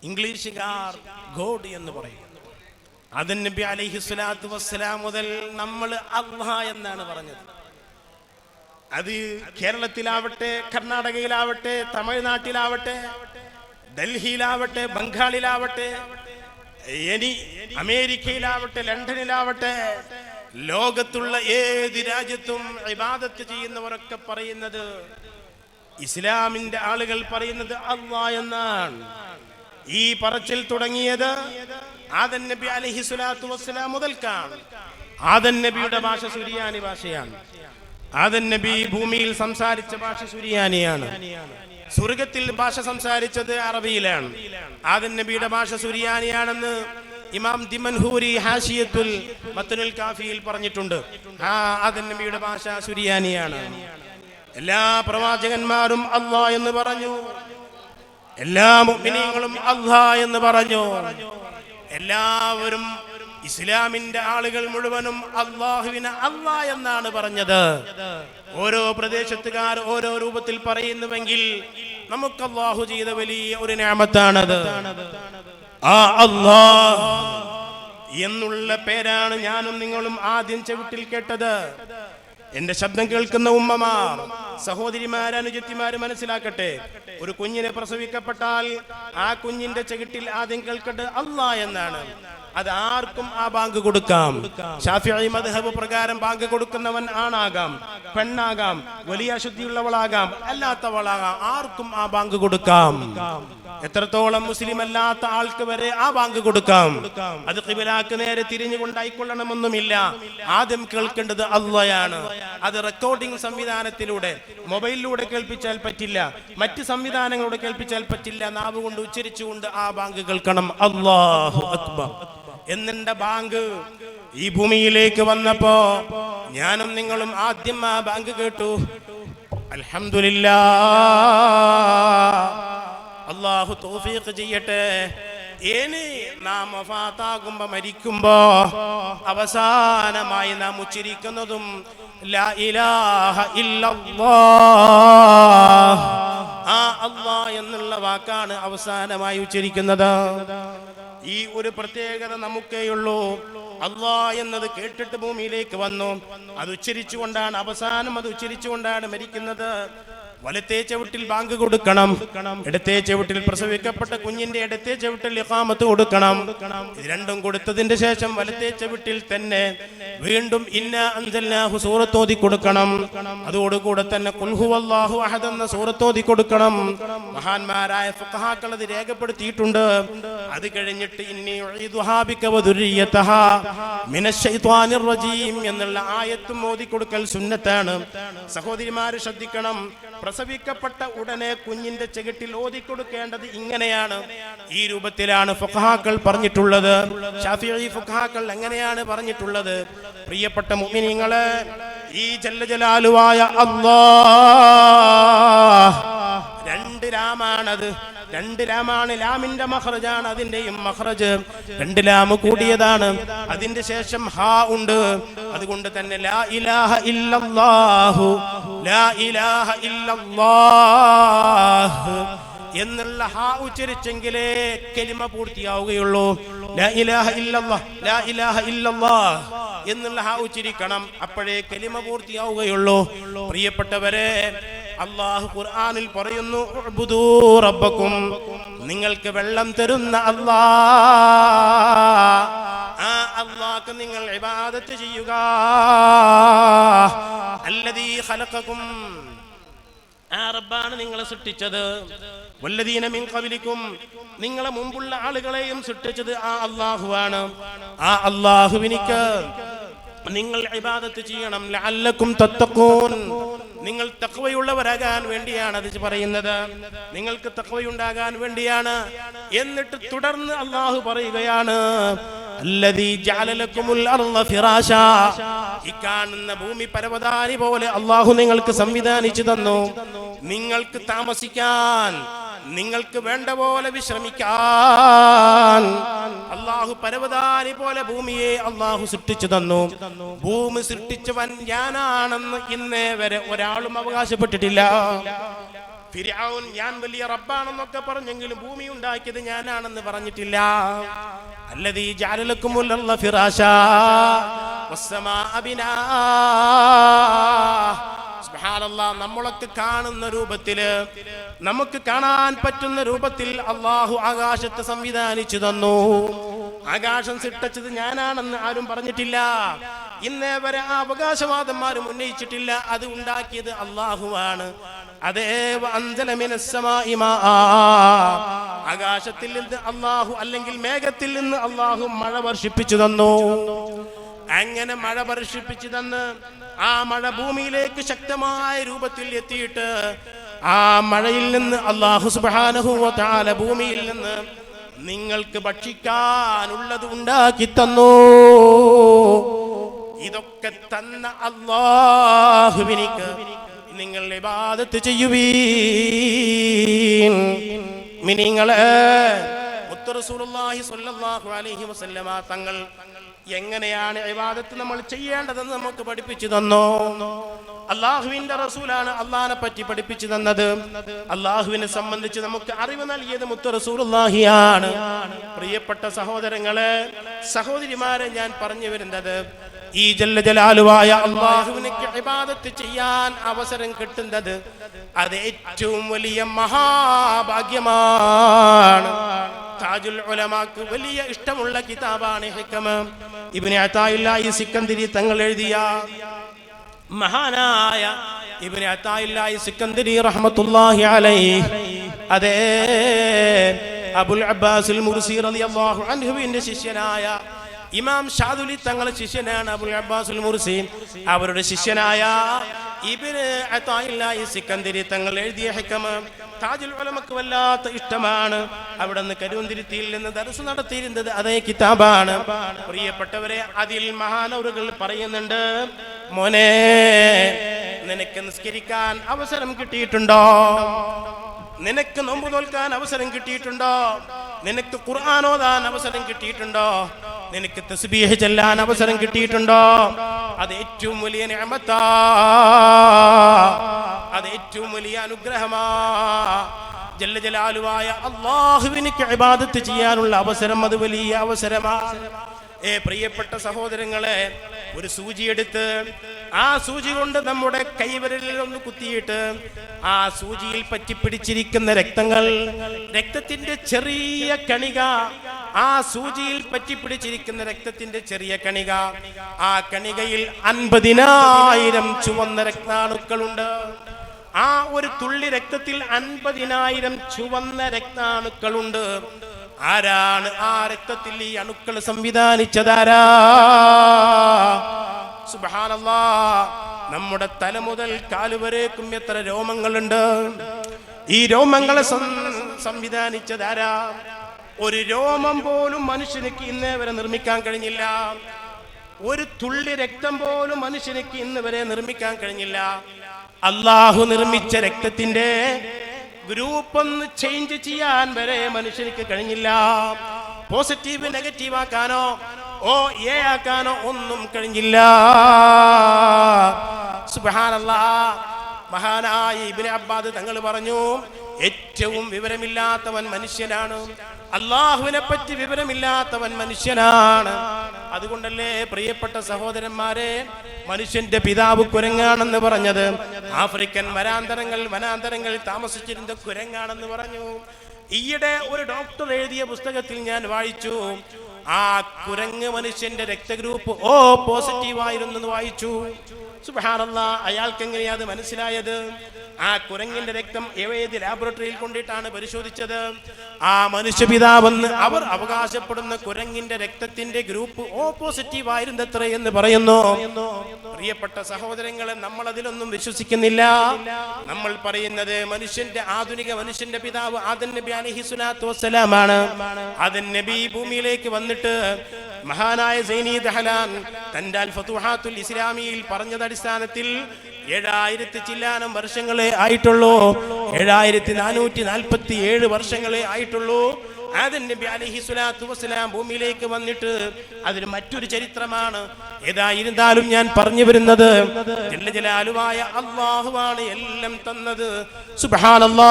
ഇംഗ്ലീഷുകാർ ഗോഡ് എന്ന് പറയും. ആദം നബി അലൈഹി സ്വലാത്തു വസ്സലാം മുതൽ നമ്മൾ അല്ലാഹ് എന്നാണ് പറഞ്ഞത്. അത് കേരളത്തിലാവട്ടെ, കർണാടകയിലാവട്ടെ, തമിഴ്നാട്ടിലാവട്ടെ, ഡൽഹിയിലാവട്ടെ, ബംഗാളിലാവട്ടെ, ഇനി അമേരിക്കയിലാവട്ടെ, ലണ്ടനിലാവട്ടെ, ലോകത്തുള്ള ഏത് രാജ്യത്തും ഇബാദത്ത് ചെയ്യുന്നവരൊക്കെ പറയുന്നത്, ഇസ്ലാമിന്റെ ആളുകൾ പറയുന്നത് അല്ലാഹ് എന്നാണ്. ഈ പറച്ചിൽ തുടങ്ങിയത് ആദം നബി അലൈഹി സ്വലാത്തു വസ്സലാം മുതൽക്കാണ്. ആദം നബിയുടെ ഭാഷ സുരിയാനി ഭാഷയാണ്. ആദം നബി ഭൂമിയിൽ സംസാരിച്ച ഭാഷ സുരിയാനിയാണ്. സ്വർഗത്തിൽ ഭാഷ സംസാരിച്ചത് അറബിയിലാണ്. ആദം നബിയുടെ ഭാഷ സുരിയാനിയാണെന്ന് ഇമാം ദിമൻഹൂരി ഹാഷിയത്തുൽ മത്നുൽ കാഫിയിൽ പറഞ്ഞിട്ടുണ്ട്. ആദം നബിയുടെ ഭാഷ സുരിയാനിയാണ്. എല്ലാ പ്രവാചകന്മാരും അല്ലാ എന്ന് പറഞ്ഞു, എല്ലാ മുഅ്മിനീങ്ങളും അല്ലാ എന്ന് പറഞ്ഞു. എല്ലാവരും ഇസ്ലാമിന്റെ ആളുകൾ മുഴുവനും അല്ലാഹുവിനെ അല്ലാ എന്നാണ് പറഞ്ഞത്. ഓരോ പ്രദേശത്തുകാർ ഓരോ രൂപത്തിൽ പറയുന്നുവെങ്കിൽ നമുക്ക് അല്ലാഹു ചെയ്ത വലിയ ഒരു നിഅമത്താണത്. ആ അല്ലാഹ് എന്നുള്ള പേരാണ് ഞാനും നിങ്ങളും ആദ്യം ചെവിട്ടിൽ കേട്ടത്. എന്റെ ശബ്ദം കേൾക്കുന്ന ഉമ്മമാർ, സഹോദരിമാർ, അനുജത്തിമാര് മനസ്സിലാക്കട്ടെ, ഒരു കുഞ്ഞിനെ പ്രസവിക്കപ്പെട്ടാൽ ആ കുഞ്ഞിന്റെ ചെകിട്ടിൽ ആദ്യം കേൾക്കട്ടെ അല്ലാ എന്നാണ്. അത് ആർക്കും ആ ബാങ്ക് കൊടുക്കാം. ശാഫിഈ മദ്ഹബ് പ്രകാരം ബാങ്ക് കൊടുക്കുന്നവൻ ആണാകാം, പെണ്ണാകാം, വലിയ അശുദ്ധിയുള്ളവളാകാം, അല്ലാത്തവളാകാം, ആർക്കും ആ ബാങ്ക് കൊടുക്കാം. എത്രത്തോളം മുസ്ലിം അല്ലാത്ത ആൾക്ക് വരെ ആ ബാങ്ക് കൊടുക്കാം. അത് ഖിബിലക്ക് നേരെ തിരിഞ്ഞുകൊണ്ടായിക്കൊള്ളണമെന്നുമില്ല. ആദ്യം കേൾക്കേണ്ടത് അല്ലാഹയാണ്. അത് റെക്കോർഡിംഗ് സംവിധാനത്തിലൂടെ, മൊബൈലിലൂടെ കേൾപ്പിച്ചാൽ പറ്റില്ല, മറ്റ് സംവിധാനങ്ങളിലൂടെ കേൾപ്പിച്ചാൽ പറ്റില്ല. നാവ് കൊണ്ട് ഉച്ചരിച്ചുകൊണ്ട് ആ ബാങ്ക് കേൾക്കണം. അല്ലാഹു അക്ബർ എന്നെ ബാങ്ക് ഈ ഭൂമിയിലേക്ക് വന്നപ്പോ ഞാനും നിങ്ങളും ആദ്യം ആ ബാങ്ക് കേട്ടു. അൽഹംദുലില്ലാഹ്, അല്ലാഹു തൗഫീഖ് ചെയ്യട്ടെ. ഇനി നാം വഫാത്താകുമ്പോ, മരിക്കുമ്പോ അവസാനമായി നാം ഉച്ചരിക്കുന്നതും ലാ ഇലാഹ ഇല്ലല്ലാഹ്, ആ അല്ലാഹ് എന്നുള്ള വാക്കാണ് അവസാനമായി ഉച്ചരിക്കുന്നത്. ഈ ഒരു പ്രത്യേകത നമുക്കേയുള്ളൂ. അല്ലാഹ് എന്നത് കേട്ടിട്ട് ഭൂമിയിലേക്ക് വന്നു, അത് ഉച്ചരിച്ചുകൊണ്ടാണ്, അവസാനം അത് ഉച്ചരിച്ചുകൊണ്ടാണ് മരിക്കുന്നത്. വലത്തേ ചവിട്ടിൽ ബാങ്ക് കൊടുക്കണം, ഇടത്തേ ചവിട്ടിൽ പ്രസവിക്കപ്പെട്ട കുഞ്ഞിന്റെ ഇടത്തേ ചവിട്ടിൽ ഇഖാമത്ത് കൊടുക്കണം. ഇത് രണ്ടും കൊടുത്തതിന്റെ ശേഷം വലത്തേ ചവിട്ടിൽ തന്നെ വീണ്ടും ഇന്നാ അൻസൽനാഹു സൂറത്ത് ഓതി കൊടുക്കണം. അതോടുകൂടെ തന്നെ ഖുൽ ഹുവല്ലാഹു അഹദ് എന്ന സൂറത്ത് ഓതി കൊടുക്കണം. മഹാന്മാരായ ഫഖഹാക്കൾ അത് രേഖപ്പെടുത്തിയിട്ടുണ്ട്. അത് കഴിഞ്ഞിട്ട് ഇന്നി ഉഈദുഹാ ബിക വദുരിയതഹാ മിനശ് ശൈത്വാനിർ റജീം എന്നുള്ള ആയത്തും ഓതി കൊടുക്കൽ സുന്നത്താണ്. സഹോദരിമാരെ ശ്രദ്ധിക്കണം, പ്രസവിക്കപ്പെട്ട ഉടനെ കുഞ്ഞിന്റെ ചെകിട്ടിൽ ഓതിക്കൊടുക്കേണ്ടത് ഇങ്ങനെയാണ്. ഈ രൂപത്തിലാണ് ഫഖഹാക്കൾ പറഞ്ഞിട്ടുള്ളത്. ശാഫിഈ ഫഖഹാക്കൾ എങ്ങനെയാണ് പറഞ്ഞിട്ടുള്ളത്? പ്രിയപ്പെട്ട മുഅ്മിനീങ്ങളെ, ഈ ജല്ല ജലാലുവായ അല്ലാഹ് രണ്ട് ലാമാണത്. രണ്ട് ലാമാണ്. ലാമിന്റെ മഖ്റജാണ് അതിന്റെയും മഖ്റജ്. രണ്ട് ലാം കൂടിയതാണ്. അതിന്റെ ശേഷം ഹാ ഉണ്ട്. അതുകൊണ്ട് തന്നെ ലാ ഇലാഹ ഇല്ലല്ലാഹു, ലാ ഇലാഹ ഇല്ലല്ലാഹ് എന്നുള്ള ഹാ ഉച്ചരിച്ചെങ്കിലേ കലിമ പൂർത്തിയാവുകയുള്ളൂ. ലാ ഇലാഹ ഇല്ലല്ലാഹ്, ലാ ഇലാഹ ഇല്ലല്ലാഹ് എന്നുള്ള ഹാ ഉച്ചരിക്കണം, അപ്പോഴേ കലിമ പൂർത്തിയാവുകയുള്ളൂ. പ്രിയപ്പെട്ടവരെ, അല്ലാഹു ഖുർആനിൽ പറയുന്നു, ഉഅ്ബുദൂ റബ്ബക്കും, നിങ്ങൾക്ക് വെള്ളം തരുന്ന അല്ലാഹ്, ആ അല്ലാഹ്ക്ക് നിങ്ങൾ ഇബാദത്ത് ചെയ്യുക. അല്ലദീ ഖലഖകും, ആ റബ്ബാണ് നിങ്ങളെ സൃഷ്ടിച്ചത്. വല്ലദീന മിൻ ഖബലിക്കും, നിങ്ങളെ മുമ്പുള്ള ആളുകളെയും സൃഷ്ടിച്ചത് ആ അല്ലാഹുവാണ്. ആ അല്ലാഹുവിനിക്ക് നിങ്ങൾ ഇബാദത്ത് ചെയ്യണം. ലഅല്ലക്കും തത്തഖൂൻ, നിങ്ങൾ തഖ്വയുള്ളവരാകാൻ വേണ്ടിയാണ് അത് പറയുന്നത്. നിങ്ങൾക്ക് തഖ്വയുണ്ടാകാൻ വേണ്ടിയാണ്. എന്നിട്ട് തുടർന്ന് അല്ലാഹു പറയുകയാണ്, അല്ലദീ ജഅല ലക്കുമുൽ അർള ഫിറാശാ, ഈ കാണുന്ന ഭൂമി പരവതാനി പോലെ അല്ലാഹു നിങ്ങൾക്ക് സംവിധാനിച്ചു തന്നു. നിങ്ങൾക്ക് താമസിക്കാൻ, നിങ്ങൾക്ക് വേണ്ട പോലെ വിശ്രമിക്കാൻ അല്ലാഹു പരവതാനി പോലെ ഭൂമിയെ അല്ലാഹു സൃഷ്ടിച്ചു തന്നു. ഭൂമി സൃഷ്ടിച്ചവൻ ഞാനാണെന്ന് ഇന്നേ വരെ ഒരാളും അവകാശപ്പെട്ടിട്ടില്ല. ഫിർഔൻ ഞാൻ വലിയ റബ്ബാണെന്നൊക്കെ പറഞ്ഞെങ്കിലും ഭൂമി ഉണ്ടാക്കിയത് ഞാനാണെന്ന് പറഞ്ഞിട്ടില്ല. അല്ലദീ ജഅല ലക്കുമുൽ അർള ഫിറാശാ വസ്സമാഅ ബിനാ. സുബ്ഹാനല്ലാഹ്, നമ്മളൊക്കെ കാണുന്ന രൂപത്തില്, നമുക്ക് കാണാൻ പറ്റുന്ന രൂപത്തിൽ അല്ലാഹു ആകാശത്തെ സംവിധാനിച്ചു തന്നു. ആകാശം സൃഷ്ടിച്ചത് ഞാനാണെന്ന് ആരും പറഞ്ഞിട്ടില്ല. ഇന്നേ വരെ ആ അവകാശവാദന്മാരും ഉന്നയിച്ചിട്ടില്ല. അത് ഉണ്ടാക്കിയത് അല്ലാഹുവാണ്. അതേവ അൻസല മിനസ് സമാഇ മാആ, ആകാശത്തിൽ നിന്ന് അല്ലാഹു, അല്ലെങ്കിൽ മേഘത്തിൽ നിന്ന് അല്ലാഹു മഴ വർഷിപ്പിച്ചു തന്നു. അങ്ങനെ മഴ വർഷിപ്പിച്ചു തന്ന് ആ മഴ ഭൂമിയിലേക്ക് ശക്തമായ രൂപത്തിൽ എത്തിയിട്ട് ആ മഴയിൽ നിന്ന് അല്ലാഹു സുബ്ഹാനഹു വ തആല ഭൂമിയിൽ നിന്ന് നിങ്ങൾക്ക് ഭക്ഷിക്കാനുള്ളത് ഉണ്ടാക്കി തന്നു. ഇതൊക്കെ തന്ന അല്ലാഹുവിനിക്ക് നിങ്ങൾ ഇബാദത്ത് ചെയ്യുവീൻ. മിനിങ്ങളെ മുത്ത് റസൂലുള്ളാഹി സ്വല്ലല്ലാഹു അലൈഹി വസല്ലമ തങ്ങൾ എങ്ങനെയാണ് ഇബാദത്ത് നമ്മൾ ചെയ്യേണ്ടതെന്ന് നമുക്ക് പഠിപ്പിച്ചു തന്നോ. അള്ളാഹുവിന്റെ റസൂലാണ് അള്ളാഹിനെ പറ്റി പഠിപ്പിച്ചു തന്നത്. അള്ളാഹുവിനെ സംബന്ധിച്ച് നമുക്ക് അറിവ് നൽകിയത് മുത്ത് റസൂലുള്ളാഹിയാണ്. പ്രിയപ്പെട്ട സഹോദരങ്ങളെ, സഹോദരിമാരെ, ഞാൻ പറഞ്ഞു വരുന്നത് ഈ ജല്ല ജലാലുവായ അള്ളാഹുവിനെ ഇബാദത്ത് ചെയ്യാൻ അവസരം കിട്ടുന്നത് അത് ഏറ്റവും വലിയ മഹാഭാഗ്യമാണ്. താജുൽ ഉലമാക്ക് വലിയ ഇഷ്ടമുള്ള കിതാബാണ് ഹിക്മ. ഇബ്നു അതാഇല്ലാഹി സിക്കന്ദരി തങ്ങൾ എഴുതിയ മഹാനായ ഇബ്നു അതാഇല്ലാഹി സിക്കന്ദരി റഹ്മത്തുള്ളാഹി അലൈഹി, അതേ അബുൽ അബ്ബാസുൽ മുർസി റളിയല്ലാഹു അൻഹുവിന്റെ ശിഷ്യനായ ഇമാം ഷാദുലി തങ്ങളുടെ ശിഷ്യനാണ് അബുൽ അബ്ബാസുൽ മുർസി. അവരുടെ ശിഷ്യനായ ഇബ്നു അതാഇല്ലാഹി സിക്കന്ദരി തങ്ങൾ എഴുതിയ ഹിക്മ താജുൽ ഉലമക്ക് വല്ലാത്ത ഇഷ്ടമാണ്. അവിടെ നിന്ന് കരുവന്തിരുത്തിയിൽ നിന്ന് ദർസ് നടത്തിയിരുന്നത് അതേ കിതാബാണ്. പ്രിയപ്പെട്ടവരെ, അതിൽ മഹാനവറുകൾ പറയുന്നുണ്ട്, മോനെ, നിനക്ക് നിസ്കരിക്കാൻ അവസരം കിട്ടിയിട്ടുണ്ടോ? നിനക്ക് നോമ്പ് നോൽക്കാൻ അവസരം കിട്ടിയിട്ടുണ്ടോ? നിനക്ക് ഖുർആൻ ഓതാൻ അവസരം കിട്ടിയിട്ടുണ്ടോ? നിനക്ക് തസ്ബീഹ് ചൊല്ലാൻ അവസരം കിട്ടിയിട്ടുണ്ടോ? അത് ഏറ്റവും വലിയ നിഅമത്താ, അത് ഏറ്റവും വലിയ അനുഗ്രഹമാ. ജല്ല ജലാലുവായ അല്ലാഹുവിനെ ഇബാദത്ത് ചെയ്യാനുള്ള അവസരം അത് വലിയ അവസരമാണ്. പ്രിയപ്പെട്ട സഹോദരങ്ങളെ, ഒരു സൂചിയെടുത്ത് ആ സൂചി കൊണ്ട് നമ്മുടെ കൈവിരലിൽ ഒന്ന് കുത്തിയിട്ട് ആ സൂചിയിൽ പറ്റിപ്പിടിച്ചിരിക്കുന്ന രക്തത്തിന്റെ ചെറിയ കണിക, ആ സൂചിയിൽ പറ്റിപ്പിടിച്ചിരിക്കുന്ന രക്തത്തിന്റെ ചെറിയ കണിക, ആ കണികയിൽ 50,000 ചുവന്ന രക്താണുക്കളുണ്ട്. ആ ഒരു തുള്ളി രക്തത്തിൽ 50,000 ചുവന്ന രക്താണുക്കളുണ്ട്. ആരാണ് ആ രക്തത്തിൽ ഈ അണുക്കൾ സംവിധാനിച്ചതാരാ? സുബ്ഹാനല്ലാഹ്. നമ്മുടെ തല മുതൽ കാലുവരേക്കും എത്ര രോമങ്ങളുണ്ട്. ഈ രോമങ്ങളെ സംവിധാനിച്ചതാരാ? ഒരു രോമം പോലും മനുഷ്യനിക്ക് ഇന്നേ വരെ നിർമ്മിക്കാൻ കഴിഞ്ഞില്ല. ഒരു തുള്ളി രക്തം പോലും മനുഷ്യനിക്ക് ഇന്ന് വരെ നിർമ്മിക്കാൻ കഴിഞ്ഞില്ല. അള്ളാഹു നിർമ്മിച്ച രക്തത്തിന്റെ ഗ്രൂപ്പ് ഒന്ന് ചേഞ്ച് ചെയ്യാൻ വരെ മനുഷ്യനിക്ക് കഴിഞ്ഞില്ല. പോസിറ്റീവ് നെഗറ്റീവ് ആക്കാനോ എ ആക്കാനോ ഒന്നും കഴിഞ്ഞില്ല. സുബ്ഹാനല്ലാഹ്. മഹാനായ ഇബ്നു അബ്ബാദ് തങ്ങൾ പറഞ്ഞു, ഏറ്റവും വിവരമില്ലാത്തവൻ മനുഷ്യനാണ്, അള്ളാഹുവിനെ പറ്റി വിവരമില്ലാത്തവൻ മനുഷ്യനാണ്. അതുകൊണ്ടല്ലേ പ്രിയപ്പെട്ട സഹോദരന്മാരെ, മനുഷ്യന്റെ പിതാവ് കുരങ്ങാണെന്ന് പറഞ്ഞത്. ആഫ്രിക്കൻ വനാന്തരങ്ങളിൽ താമസിച്ചിരുന്ന കുരങ്ങാണെന്ന് പറഞ്ഞു. ഈയിടെ ഒരു ഡോക്ടർ എഴുതിയ പുസ്തകത്തിൽ ഞാൻ വായിച്ചു, ആ കുരങ്ങ് മനുഷ്യന്റെ രക്തഗ്രൂപ്പ് പോസിറ്റീവ് ആയിരുന്നു വായിച്ചു. സുബ്ഹാനല്ലാഹ്. അയാൾക്ക് എങ്ങനെയാ അത് മനസ്സിലായത്? ആ കുരങ്ങിന്റെ രക്തം ഏത് ലാബോറട്ടറിയിൽ കൊണ്ടിട്ടാണ് പരിശോധിച്ചത്. ആ മനുഷ്യപിതാവെന്ന് അവർ അവകാശപ്പെടുന്ന കുരങ്ങിന്റെ രക്തത്തിന്റെ ഗ്രൂപ്പ് പോസിറ്റീവ് ആയിരുന്നത്ര എന്ന് പറയുന്നു. പ്രിയപ്പെട്ട സഹോദരങ്ങളെ, നമ്മൾ അതിലൊന്നും വിശ്വസിക്കുന്നില്ല. നമ്മൾ പറയുന്നത് ആധുനിക മനുഷ്യന്റെ പിതാവ് ആദം നബി അലൈഹി സ്വലാത്തു വസ്സലാമാണ്. ആദം നബി ഭൂമിയിലേക്ക് വന്നിട്ട് മഹാനായ സൈനി ദഹലാൻ തന്റെ അൽ ഫതുഹാത്തുൽ ഇസ്ലാമിയിൽ പറഞ്ഞത് അടിസ്ഥാനത്തിൽ 7000 ചില്ലാനം വർഷങ്ങളെ ആയിട്ടുള്ളൂ. 7447 വർഷങ്ങളെ ആയിട്ടുള്ളൂ ആദം നബി അലൈഹി സ്വലാത്തു വസ്സലാം ഭൂമിയിലേക്ക് വന്നിട്ട്. അതിന് മറ്റൊരു ചരിത്രമാണ്. ഏതായിരുന്നാലും ഞാൻ പറഞ്ഞു വരുന്നത്, ജല്ല ജലാലുവായ അല്ലാഹുവാണ് എല്ലാം തന്നത്. സുബ്ഹാനല്ലാഹ്.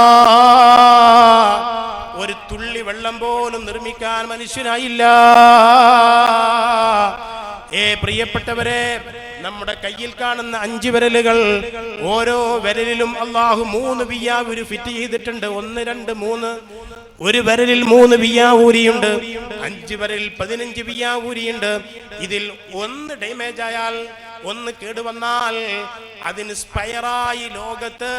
ഒരു തുള്ളി വെള്ളം പോലും നിർമ്മിക്കാൻ മനുഷ്യനായില്ല. പ്രിയപ്പെട്ടവരെ, നമ്മുടെ കയ്യിൽ കാണുന്ന 5 വിരലുകൾ, ഓരോ വിരലിലും അല്ലാഹു 3 വിയ്യാവൂരി ഫിറ്റ് ചെയ്തിട്ടുണ്ട്. 1, 2, 3. ഒരു വിരലിൽ 3 വിയ്യാവൂരിയുണ്ട്. 5 വിരലിൽ 15 വിയ്യാവൂരിയുണ്ട്. ഇതിൽ 1 ഡാമേജ് ആയാൽ, 1 കേടുവന്നാൽ അതിന് സ്പെയറായി ലോകത്ത്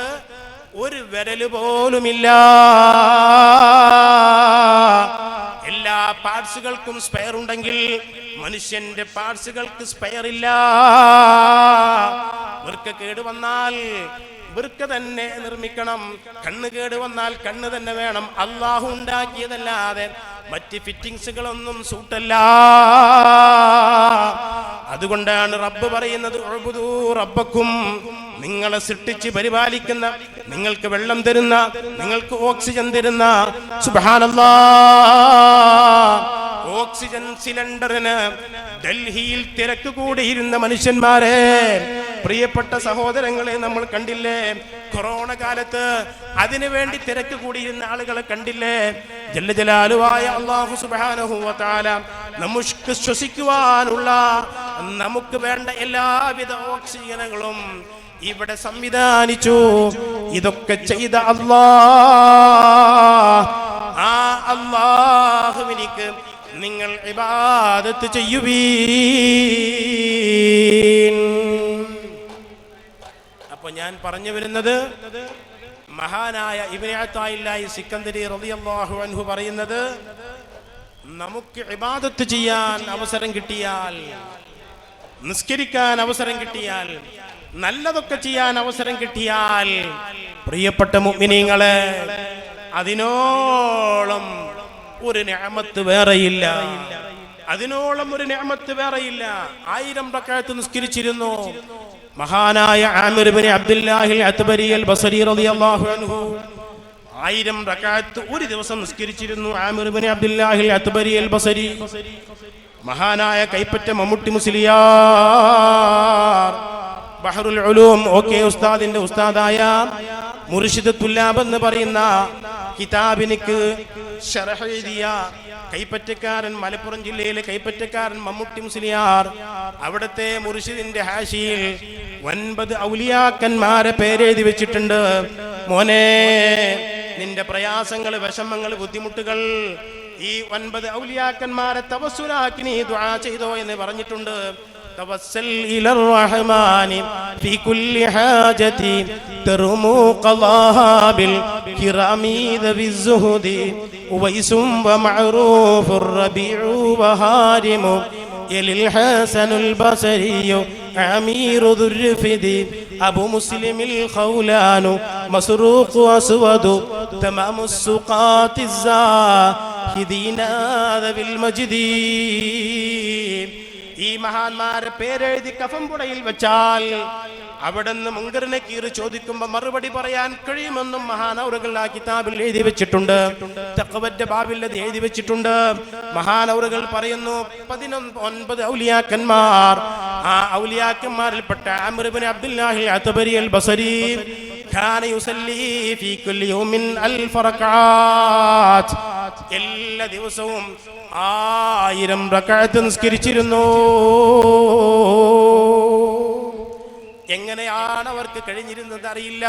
ഒരു വിരല് പോലുമില്ല. എല്ലാ പാർട്സുകൾക്കും സ്പെയർ ഉണ്ടെങ്കിൽ മനുഷ്യന്റെ പാർട്സുകൾക്ക് സ്പെയർ ഇല്ല. വൃക്ക കേടുവന്നാൽ വൃക്ക തന്നെ നിർമ്മിക്കണം. കണ്ണ് കേടുവന്നാൽ കണ്ണ് തന്നെ വേണം. അല്ലാഹു ഉണ്ടാക്കിയതല്ലാതെ മറ്റ് ഫിറ്റിങ്സുകളൊന്നും സൂട്ടല്ല. അതുകൊണ്ടാണ് റബ്ബ് പറയുന്നത് ഉഅ്ബുദൂ റബ്ബക്കും, നിങ്ങളെ സൃഷ്ടിച്ച് പരിപാലിക്കുന്ന, നിങ്ങൾക്ക് വെള്ളം തരുന്ന, നിങ്ങൾക്ക് ഓക്സിജൻ തരുന്ന, സുബ്ഹാനല്ലാഹ്, ഓക്സിജൻ സിലിണ്ടറിന് ഡൽഹിയിൽ തിരക്ക് കൂടിയിരുന്ന മനുഷ്യന്മാരെ, പ്രിയപ്പെട്ട സഹോദരങ്ങളെ, നമ്മൾ കണ്ടില്ലേ? കൊറോണ കാലത്ത് അതിനു വേണ്ടി തിരക്ക് കൂടിയിരുന്ന ആളുകളെ കണ്ടില്ലേ? ജല്ല ജലാലുവായ അല്ലാഹു സുബ്ഹാനഹു വ തആല നമുക്ക് ശ്വസിക്കുവാനുള്ള, നമുക്ക് വേണ്ട എല്ലാവിധ ഓക്സിജനുകളും ഇവിടെ സംവിധാനിച്ചു. ഇതൊക്കെ ചെയ്ത അല്ലാഹ്, ആ അല്ലാഹുവിനിക്ക് നിങ്ങൾ ഇബാദത്ത് ചെയ്യുവീൻ. അപ്പൊ ഞാൻ പറഞ്ഞു വരുന്നത്, മഹാനായ ഇബ്നു അത്താഇല്ലാഹി സിക്കന്ദരി റളിയല്ലാഹു അൻഹു പറയുന്നത്, നമുക്ക് ഇബാദത്ത് ചെയ്യാൻ അവസരം കിട്ടിയാൽ, നിസ്കരിക്കാൻ അവസരം കിട്ടിയാൽ, നല്ലതൊക്കെ ചെയ്യാൻ അവസരം കിട്ടിയാൽ, പ്രിയപ്പെട്ട മുഅ്മിനീങ്ങളെ, അതിനോളം ഒരു നിഅമത്ത് വേറെയില്ല, അതിനോളം ഒരു നിഅമത്ത് വേറെയില്ല. 1000 റക്അത്ത് നിസ്കരിച്ചിരുന്നു മഹാനായ ആമിർ ഇബ്നു അബ്ദുല്ലാഹിൽ അത്ബരി അൽ ബസരി റളിയല്ലാഹു അൻഹു. 1000 റക്അത്ത് ഒരു ദിവസം നിസ്കരിച്ചിരുന്നു ആമിർ ഇബ്നു അബ്ദുല്ലാഹിൽ അത്ബരി അൽ ബസരി. മഹാനായ കൈപ്പറ്റ മമ്മൂട്ടി മുസ്ലിയാർ ബഹറുൽ ഉലൂം ഓക്കെ ഉസ്താദിന്റെ ഉസ്താദായ മുർഷിദ് തുല്ലാബ് എന്ന് പറയുന്ന കിതാബിനിക്ക് ശറഹ് എഴുതിയ കൈപ്പറ്റക്കാരൻ, മലപ്പുറം ജില്ലയിലെ കൈപ്പറ്റക്കാരൻ മമ്മൂട്ടി മുസ്ലിയാർ, അവിടുത്തെ മുർഷിദിന്റെ ഹാഷിയിൽ 9 ഔലിയാക്കന്മാരെ പേരെഴുതി വെച്ചിട്ടുണ്ട്. മോനെ, നിന്റെ പ്രയാസങ്ങൾ, വിഷമങ്ങൾ, ബുദ്ധിമുട്ടുകൾ ഈ 9 ഔലിയാക്കന്മാരെ തവസ്സുലാക്കി നീ ദുആ ചെയ്തോ എന്ന് പറഞ്ഞിട്ടുണ്ട്. توسل إلى الرحمن في كل حاجة ترمو قضاها بالكرام ذوي الزهد ويس ومعروف الربيع وهارم يلي الحسن البصري عمير ذو الرفد أبو مسلم الخولان مسروق أسود تمام السقاط الزاهدين ذوي المجد. ഈ മഹാന്മാരെ പേരെഴുതി കഫംപുടയിൽ വെച്ചാൽ അവിടുന്ന് മുങ്കറിനെ കീറി ചോദിക്കുമ്പോൾ മറുപടി പറയാൻ കഴിയുമെന്നും മഹാനൗറുകൾ ആ കിതാബിൽ എഴുതി വെച്ചിട്ടുണ്ട്. തഖ്വന്റെ ബാബിൽ അത് എഴുതി വെച്ചിട്ടുണ്ട്. മഹാനൗറുകൾ പറയുന്നു, 19 ഔലിയാക്കന്മാർ, ആ ഔലിയാക്കന്മാരിൽപ്പെട്ട ആമിർ ഇബ്നു അബ്ദുല്ലാഹി അത്ബരി അൽ ബസരി കാന യുസല്ലി ഫീ കുല്ലി യൗമിൻ അൽഫ റക്അത്ത്, എല്ലാ ദിവസവും 1000 റക്അത്ത് നിസ്കരിച്ചിരുന്നു. എങ്ങനെയാണ് അവർക്ക് കഴിഞ്ഞിരുന്നത് അറിയില്ല.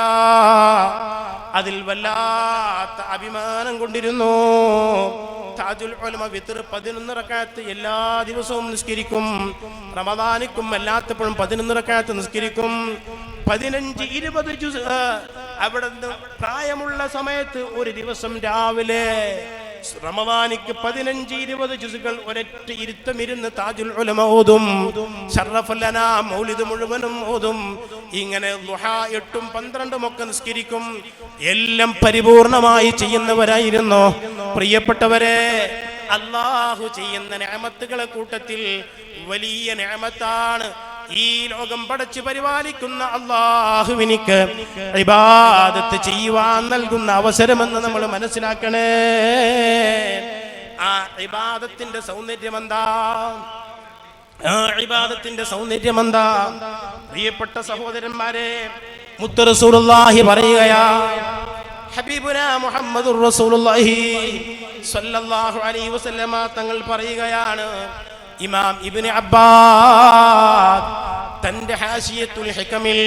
അതിൽ വല്ലാത്ത അഭിമാനം കൊണ്ടിരുന്നു. താജുൽ ഉലമ വിത്ർ 11 റക്അത്ത് എല്ലാ ദിവസവും നിസ്കരിക്കും. റമദാനിക്കും അല്ലാത്തപ്പോഴും 11 റക്അത്ത് നിസ്കരിക്കും. 15-20 ജുസ് അവിടെ പ്രായമുള്ള സമയത്ത് ഒരു ദിവസം രാവിലെ റമദാനിക്ക് 15-20 ജുസുകൾ ഒരൊറ്റ ഇരുത്തമിരുന്ന് താജുൽ ഉലമ ഓതും. ശറഫൽ അനാം മൗലിദ് മുഴുവനും ഓതും. ഇങ്ങനെ ദുഹാ 8ഉം 12ഉം ഒക്കെ നിസ്കരിക്കും. എല്ലാം പരിപൂർണമായി ചെയ്യുന്നവരായിരുന്നു. പ്രിയപ്പെട്ടവരെ, അല്ലാഹു ചെയ്യുന്ന നിഅമത്തുകളെ കൂട്ടത്തിൽ വലിയ നിഅമത്താണ് ഈ ലോകം പടച്ച് പരിപാലിക്കുന്ന അല്ലാഹുവിനിക്ക് ഇബാദത്ത് ചെയ്യുവാൻ നൽകുന്ന അവസരമെന്ന് നമ്മൾ മനസ്സിലാക്കണേ. ആ ഇബാദത്തിന്റെ സൗന്ദര്യമെന്താ? ആ ഇബാദത്തിന്റെ സൗന്ദര്യമെന്താ? പ്രിയപ്പെട്ട സഹോദരന്മാരെ, മുത്ത് റസൂലുള്ളാഹി പറയുകയാ, ഹബീബുനാ മുഹമ്മദുർ റസൂലുള്ളാഹി സ്വല്ലല്ലാഹു അലൈഹി വസല്ലമ തങ്ങൾ പറയുകയാണ്, ഇമാം ഇബ്നു അബ്ബാസ് തന്റെ ഹാശിയത്തുൽ ഹികമിൽ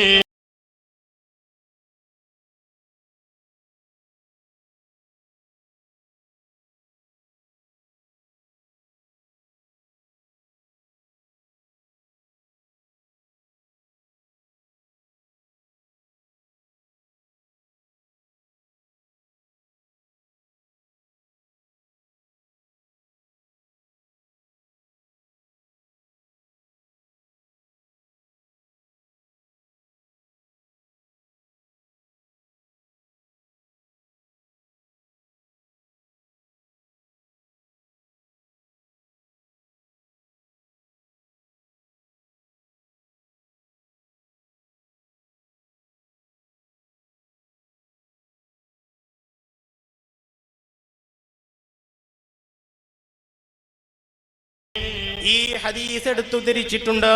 ഈ ഹദീസ് എടുത്തുദ്ധരിച്ചിട്ടുണ്ട്.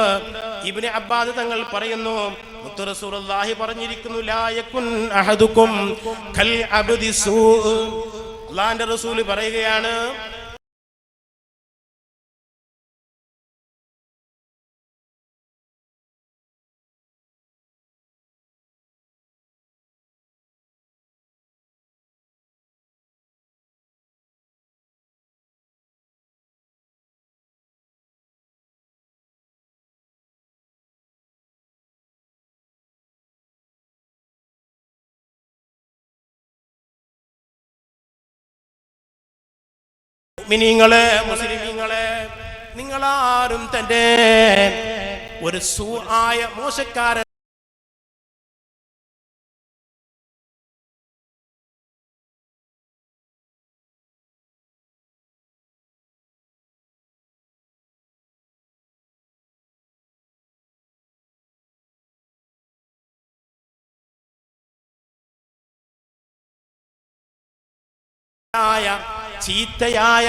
ഇബ്നു അബ്ബാസ് തങ്ങൾ പറയുന്നു, മുത്ത് റസൂലുള്ളാഹി പറഞ്ഞിരിക്കുന്നു, ലാ യകുൻ അഹദുക്കും കൽ അബ്ദി സൂ. അല്ലാഹുവിന്റെ റസൂൽ പറയുകയാണ്, മുഅ്മിനീങ്ങളെ, മുസ്ലിമീങ്ങളെ, നിങ്ങളാരും തന്നെ ഒരു സൂആയ മോശക്കാരൻ ചീത്തയായ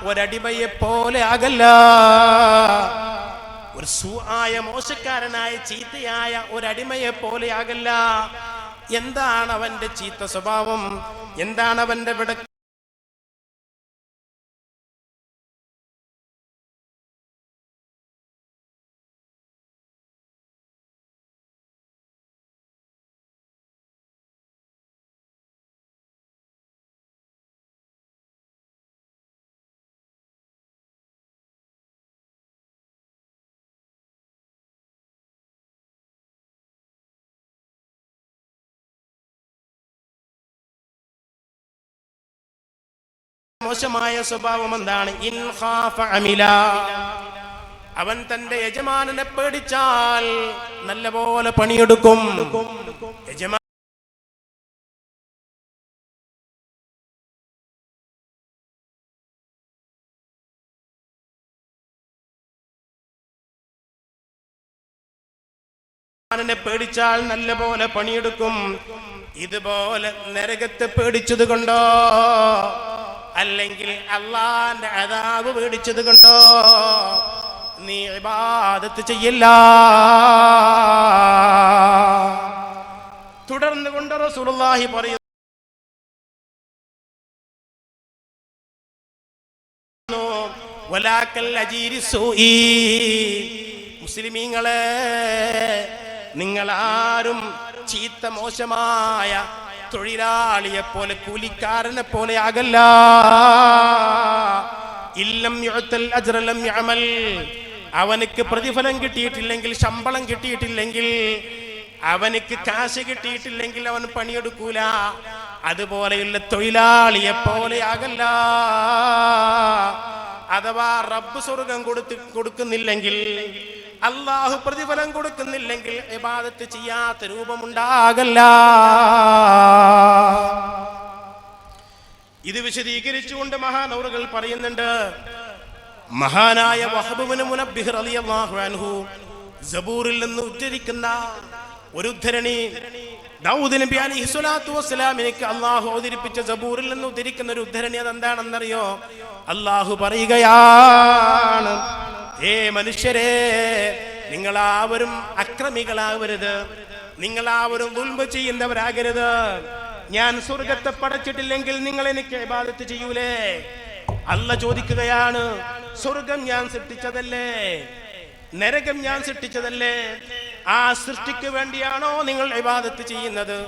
ഒരടിമയെ പോലെ ആകല്ല. ഒരു സൂആയ മോശക്കാരനായ ചീത്തയായ ഒരടിമയെ പോലെ ആകല്ല. എന്താണ് അവന്റെ ചീത്ത സ്വഭാവം? എന്താണ് അവന്റെ വിട? മോശമായ സ്വഭാവം എന്താണ്? ഇൻ ഖാഫ അമില, അവൻ തന്റെ യജമാനനെ പേടിച്ചാൽ നല്ലപോലെ പണിയെടുക്കും. യജമാനനെ പേടിച്ചാൽ നല്ലപോലെ പണിയെടുക്കും. ഇതുപോലെ നരകത്തെ പേടിച്ചത് കൊണ്ടോ അല്ലെങ്കിൽ അല്ലാഹുവിന്റെ അദാബ് പേടിച്ചത് കൊണ്ടോ നീ ഇബാദത്ത് ചെയ്യില്ല. തുടർന്ന് കൊണ്ട് റസൂലുള്ളാഹി പറയുന്നു, വലാക്കൽ അജീരി സൂഇ. മുസ്ലിമീങ്ങളെ, നിങ്ങളാരും ചീത്ത മോശമായ തൊഴിലാളിയെ പോലെ കൂലിക്കാരനെ പോലെ ആകല്ല. ഇല്ലം യുഅ്തൽ അജ്റ ലം യഅമൽ, അവനക്ക് പ്രതിഫലം കിട്ടിയിട്ടില്ലെങ്കിൽ, ശമ്പളം കിട്ടിയിട്ടില്ലെങ്കിൽ, അവനക്ക് കാശ് കിട്ടിയിട്ടില്ലെങ്കിൽ അവൻ പണിയെടുക്കൂല. അതുപോലെയുള്ള തൊഴിലാളിയെ പോലെ ആകല്ല. അഥവാ റബ്ബ് സ്വർഗം കൊടുക്കുന്നില്ലെങ്കിൽ, അല്ലാഹു പ്രതിഫലം കൊടുക്കുന്നില്ലെങ്കിൽ ഇബാദത്ത് ചെയ്യാത്ത രൂപമുണ്ടാകല്ല. ഇത് വിശദീകരിച്ചുകൊണ്ട് മഹാനൗറുകൾ പറയുന്നുണ്ട്. മഹാനായ വഹബ് ഇബ്നു മുനബ്ബിഹ് റളിയല്ലാഹു അൻഹു സബൂറിൽ നിന്ന് ഉദ്ധരിക്കുന്ന ഒരു ഉദ്ധരണി, ദാവൂദ് നബി അലൈഹി സ്വലാത്തു വസ്സലാമിലേക്ക് അല്ലാഹു അവതരിപ്പിച്ച സബൂറിൽ നിന്ന് ഉദ്ധരിക്കുന്ന ഒരു ഉദ്ധരണി. അതെന്താണെന്നറിയോ? അല്ലാഹു പറയുകയാണ്, ഏ മനുഷ്യരെ, നിങ്ങളാവരും അക്രമികളാവരുത്, നിങ്ങളാവരും ദുൽമ ചെയ്യുന്നവരാകരുത്. ഞാൻ സ്വർഗത്തെ പടച്ചിട്ടില്ലെങ്കിൽ നിങ്ങൾ എനിക്ക് ഇബാദത്ത് ചെയ്യൂലേ? അല്ലാഹ് ചോദിക്കുകയാണ്, സ്വർഗം ഞാൻ സൃഷ്ടിച്ചതല്ലേ? നരകം ഞാൻ സൃഷ്ടിച്ചതല്ലേ? ആ സൃഷ്ടിക്ക് വേണ്ടിയാണോ നിങ്ങൾ ഇബാദത്ത് ചെയ്യുന്നത്?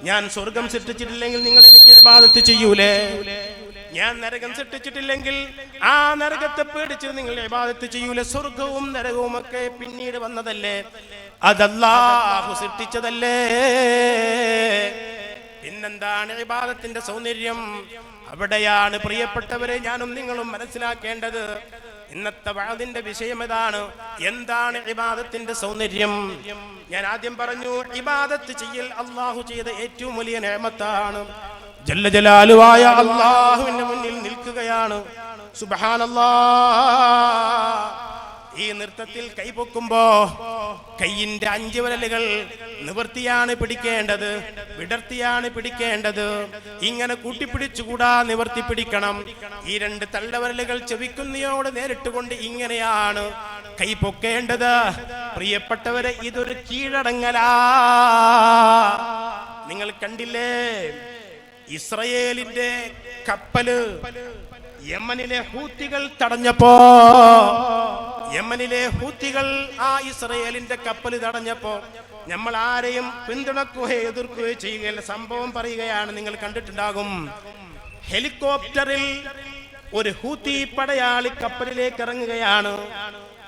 ഞാൻ സ്വർഗം സൃഷ്ടിച്ചിട്ടില്ലെങ്കിൽ നിങ്ങൾ എനിക്ക് ഇബാദത്ത് ചെയ്യൂലേ? ഞാൻ നരകം സൃഷ്ടിച്ചിട്ടില്ലെങ്കിൽ ആ നരകത്തെ പേടിച്ച് നിങ്ങൾ ഇബാദത്ത് ചെയ്യൂല? സ്വർഗവും നരകവും ഒക്കെ പിന്നീട് വന്നതല്ലേ? അതല്ലാഹു സൃഷ്ടിച്ചതല്ലേ? പിന്നെന്താണ് ഇബാദത്തിന്റെ സൗന്ദര്യം? അവിടെയാണ് പ്രിയപ്പെട്ടവരെ ഞാനും നിങ്ങളും മനസ്സിലാക്കേണ്ടത്. ഇന്നത്തെ വഅദിന്റെ വിഷയം ഇതാണ്. എന്താണ് ഇബാദത്തിന്റെ സൗന്ദര്യം? ഞാൻ ആദ്യം പറഞ്ഞു, ഇബാദത്ത് ചെയ്യൽ അല്ലാഹു ചെയ്ത ഏറ്റവും വലിയ നിഅമത്താണ്. ജല്ല ജലാലുവായ അല്ലാഹുവിന്റെ മുന്നിൽ നിൽക്കുകയാണ്. സുബ്ഹാനല്ലാഹ്. ഈ നൃത്തത്തിൽ കൈപൊക്കുമ്പോ കയ്യിന്റെ 5 വിരലുകൾ നിവർത്തിയാണ് പിടിക്കേണ്ടത്, വിടർത്തിയാണ് പിടിക്കേണ്ടത്. ഇങ്ങനെ കൂട്ടിപ്പിടിച്ചുകൂടാ, നിവർത്തി പിടിക്കണം. ഈ 2 തള്ളവിരലുകൾ ചെവിക്കുന്നിയോട് നേരിട്ട് കൊണ്ട് ഇങ്ങനെയാണ് കൈ പൊക്കേണ്ടത്. പ്രിയപ്പെട്ടവരെ, ഇതൊരു കീഴടങ്ങലാ. നിങ്ങൾ കണ്ടില്ലേ, ഇസ്രയേലിന്റെ കപ്പല് യമനിലെ ഹൂത്തികൾ തടഞ്ഞപ്പോ, യമനിലെ ഹൂത്തികൾ ആ ഇസ്രയേലിന്റെ കപ്പൽ തടഞ്ഞപ്പോ നമ്മൾ ആരെയും പിന്തുണക്കുകയോ എതിർക്കുകയോ ചെയ്യുകയല്ല. സംഭവം പറയുകയാണ്, നിങ്ങൾ കണ്ടിട്ടുണ്ടാകും. ഹെലികോപ്റ്ററിൽ ഒരു ഹൂത്തി പടയാളി കപ്പലിലേക്ക് ഇറങ്ങുകയാണ്.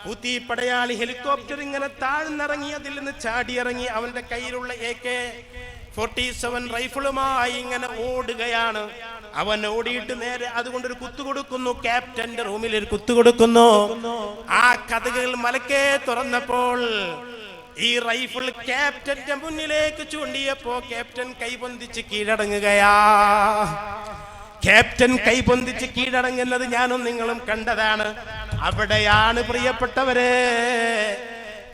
ഹൂത്തി പടയാളി ഹെലികോപ്റ്റർ ഇങ്ങനെ താഴ്ന്നിറങ്ങി അതിൽ നിന്ന് ചാടിയിറങ്ങി അവന്റെ കയ്യിലുള്ള AK-47 റൈഫിളുമായി ഇങ്ങനെ ഓടുകയാണ്. അവൻ ഓടിയിട്ട് നേരെ അതുകൊണ്ടൊരു കുത്തു കൊടുക്കുന്നു, ക്യാപ്റ്റന്റെ റൂമിൽ ഒരു കുത്തു കൊടുക്കുന്നു. ആ കഥകൾ മലക്കെ തുറന്നപ്പോൾ ഈ റൈഫിൾ ക്യാപ്റ്റന്റെ മുന്നിലേക്ക് ചൂണ്ടിയപ്പോ ക്യാപ്റ്റൻ കൈപൊന്തിച്ച് കീഴടങ്ങുകയാ. ക്യാപ്റ്റൻ കൈപൊന്തിച്ച് കീഴടങ്ങുന്നത് ഞാനും നിങ്ങളും കണ്ടതാണ്. അവിടെയാണ് പ്രിയപ്പെട്ടവരെ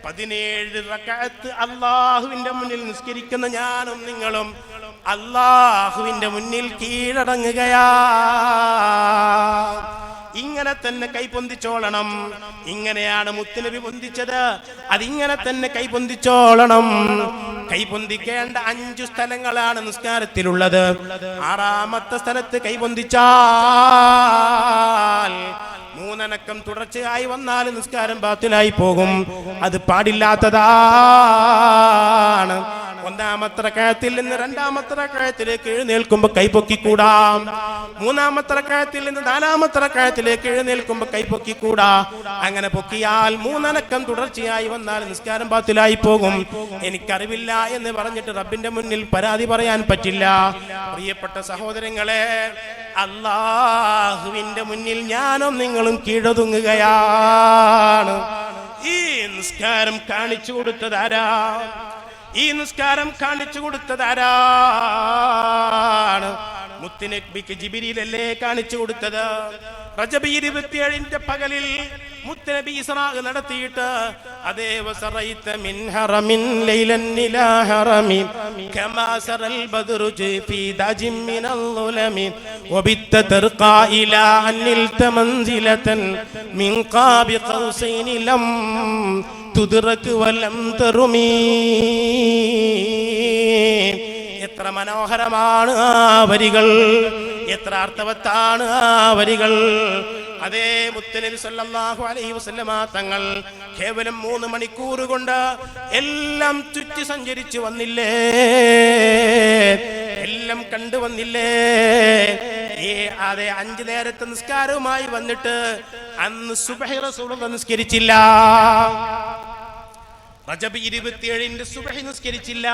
17 റക്അത്ത് അല്ലാഹുവിന്റെ മുന്നിൽ നിസ്കരിക്കുന്ന ഞാനും നിങ്ങളും അല്ലാഹുവിന്റെ മുന്നിൽ കീഴടങ്ങുകയാ. ഇങ്ങനെ തന്നെ കൈപൊന്തിച്ചോളണം. ഇങ്ങനെയാണ് മുത്തുനബി പൊന്തിച്ചത്. അതിങ്ങനെ തന്നെ കൈപൊന്തിച്ചോളണം. കൈപൊന്തിക്കേണ്ട 5 സ്ഥലങ്ങളാണ് നിസ്കാരത്തിലുള്ളത്. 6ാമത്തെ സ്ഥലത്ത് കൈപൊന്തിച്ചാൽ 3 അനക്കം തുടർച്ചയായി വന്നാൽ നിസ്കാരം ബാത്തിലായി പോകും. അത് പാടില്ലാത്തതാണ്. 1ാമത്തെ റക്അത്തിൽ നിന്ന് 2ാമത്തെ റക്അത്തിലേക്ക് എഴുന്നേൽക്കുമ്പോൾ കൈപൊക്കിക്കൂടാ. 3ാമത്തെ റക്അത്തിൽ നിന്ന് 4ാമത്തെ റക്അത്തിലേക്ക് എഴുന്നേൽക്കുമ്പോൾ കൈപൊക്കിക്കൂടാ. അങ്ങനെ പൊക്കിയാൽ 3 അനക്കം തുടർച്ചയായി വന്നാൽ നിസ്കാരം ബാത്തിലായി പോകും. എനിക്കറിവില്ല എന്ന് പറഞ്ഞിട്ട് റബ്ബിന്റെ മുന്നിൽ പരാതി പറയാൻ പറ്റില്ല. പ്രിയപ്പെട്ട സഹോദരങ്ങളെ, അല്ലാഹുവിന്റെ മുന്നിൽ ഞാനും നിങ്ങളും കീഴൊതുങ്ങുകയാണ്. ഈ നിസ്കാരം കാണിച്ചു കൊടുത്തതാരാ? ഈ നിസ്കാരം കാണിച്ചു കൊടുത്തതാരാണ്? മുത്തുനബിക്ക് ജിബ്രീലല്ലേ കാണിച്ചു കൊടുത്തത്. റജബ് 27 പകലിൽ മുത്തുനബി ഇസ്രാ നടത്തിയിട്ട് അതേ വസറൈത മിൻ ഹറമിൻ ലൈലൻ ഇലാ ഹറമി കമാ സറൽ ബദ്റു ഫീ ദജിൻ മിനൽ ളുലമി വബിത്ത തർഖാ ഇലാ അനിൽത മൻസിലതൻ മിൻ ഖാബി ഖൗസൈനി ലം തുദ്റക് വലം തറുമീ. എത്ര മനോഹരമാണ് ആ വരികൾ, എത്ര അർത്ഥവത്താണ് ആ വരികൾ. അതേ മുത്തുനബി സല്ലല്ലാഹു അലൈഹി വസല്ലമ തങ്ങൾ കേവലം 3 മണിക്കൂർ കൊണ്ട് എല്ലാം ചുറ്റി സഞ്ചരിച്ചു വന്നില്ലേ? എല്ലാം കണ്ടുവന്നില്ലേ? അതെ, 5 നേരത്തെ നിസ്കാരവുമായി വന്നിട്ട് അന്ന് സുബ്ഹി റസൂലുള്ളാഹി നിസ്കരിച്ചില്ല. റജബ് 27 സുബ്ഹി നിസ്കരിച്ചില്ല.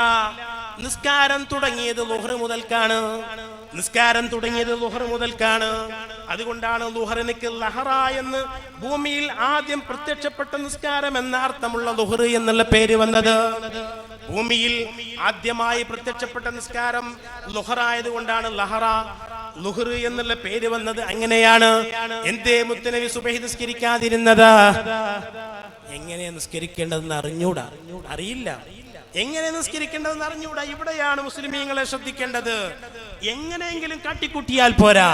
നിസ്കാരം തുടങ്ങിയത് ളുഹർ മുതൽക്കാണ്. നിസ്കാരം തുടങ്ങിയത് ളുഹർ മുതൽക്കാണ്. അതുകൊണ്ടാണ് ളുഹറിനക്ക് ലഹറ എന്ന് ഭൂമിയിൽ ആദ്യം പ്രത്യക്ഷപ്പെട്ട നിസ്കാരം എന്ന അർത്ഥമുള്ള ളുഹർ എന്നുള്ള പേര് വന്നത്. ഭൂമിയിൽ ആദ്യമായി പ്രത്യക്ഷപ്പെട്ട നിസ്കാരം ളുഹറായതുകൊണ്ടാണ് ളുഹർ എന്നുള്ള പേര് വന്നത്. അങ്ങനെയാണ്. എന്തേ മുത്തുനബി സുബ്ഹി നിസ്കരിക്കാതിരുന്നത്? എങ്ങനെ നിസ്കരിക്കേണ്ടതെന്ന് അറിയില്ല. എങ്ങനെ നിസ്കരിക്കേണ്ടതെന്ന് അറിഞ്ഞൂടാ. ഇവിടെയാണ് മുസ്ലിമീങ്ങളെ ശ്രദ്ധിക്കേണ്ടത്. എങ്ങനെയെങ്കിലും കാട്ടിക്കൂട്ടിയാൽ പോരാ.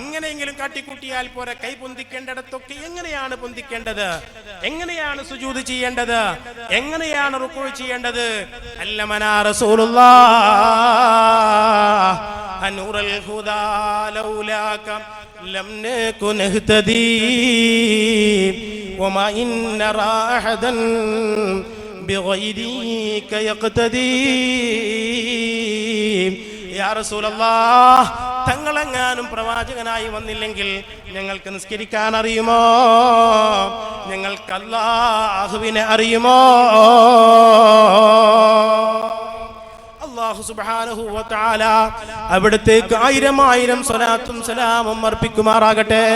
എങ്ങനെയെങ്കിലും കാട്ടിക്കൂട്ടിയാൽ പോരാ. കൈ പൊന്തിക്കേണ്ടിടത്തൊക്കെ എങ്ങനെയാണ് പൊന്തിക്കേണ്ടത്? എങ്ങനെയാണ് സുജൂദ് ചെയ്യേണ്ടത്? എങ്ങനെയാണ് റുക്കൂ ചെയ്യേണ്ടത്? അല്ലമനാ റസൂലുള്ളാഹ് നൂറുൽ ഹുദാ ലൗലാക ലം നകുൻ നഹ്തദീ വമാ ഇന്ന റാഹദൻ ബിഗൈരിക യഖ്തദീ. യാ റസൂലല്ലാഹ്, തങ്ങളെങ്ങാനും പ്രവാചകനായി വന്നില്ലെങ്കിൽ ഞങ്ങൾക്ക് നിസ്കരിക്കാൻ അറിയുമോ? ഞങ്ങൾക്ക് അല്ലാഹുവിനെ അറിയുമോ? അല്ലാഹു സുബ്ഹാനഹു വ തആല അവിടത്തേക്ക് 1000 സ്വലാത്തും സലാമും അർപ്പിക്കുമാറാകട്ടെ.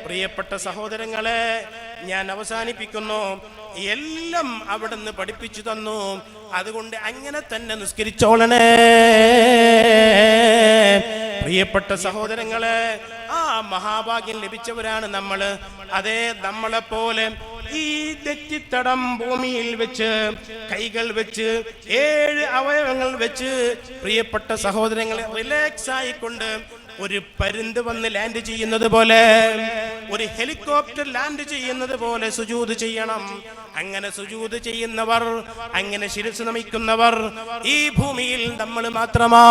പ്രിയപ്പെട്ട സഹോദരങ്ങളെ, ഞാൻ അവസാനിപ്പിക്കുന്നു. എല്ലാം അവിടുന്ന് പഠിപ്പിച്ചു തന്നു. അതുകൊണ്ട് അങ്ങനെ തന്നെ നിസ്കരിച്ചോളണേ. പ്രിയപ്പെട്ട സഹോദരങ്ങളെ, ആ മഹാഭാഗ്യം ലഭിച്ചവരാണ് നമ്മൾ. അതേ, നമ്മളെപ്പോലെ ഈ നെറ്റിത്തടം ഭൂമിയിൽ വെച്ച് കൈകൾ വെച്ച് 7 അവയവങ്ങൾ വെച്ച് പ്രിയപ്പെട്ട സഹോദരങ്ങളെ റിലാക്സ് ആയിക്കൊണ്ട് ഒരു പരുന്ത് വന്ന് ലാൻഡ് ചെയ്യുന്നത് പോലെ, ഒരു ഹെലികോപ്റ്റർ ലാൻഡ് ചെയ്യുന്നത് പോലെ സുജൂദ് ചെയ്യണം. അങ്ങനെ സുജൂദ് ചെയ്യുന്നവർ, അങ്ങനെ ശിരസ് നമിക്കുന്നവർ ഈ ഭൂമിയിൽ നമ്മൾ മാത്രമാ.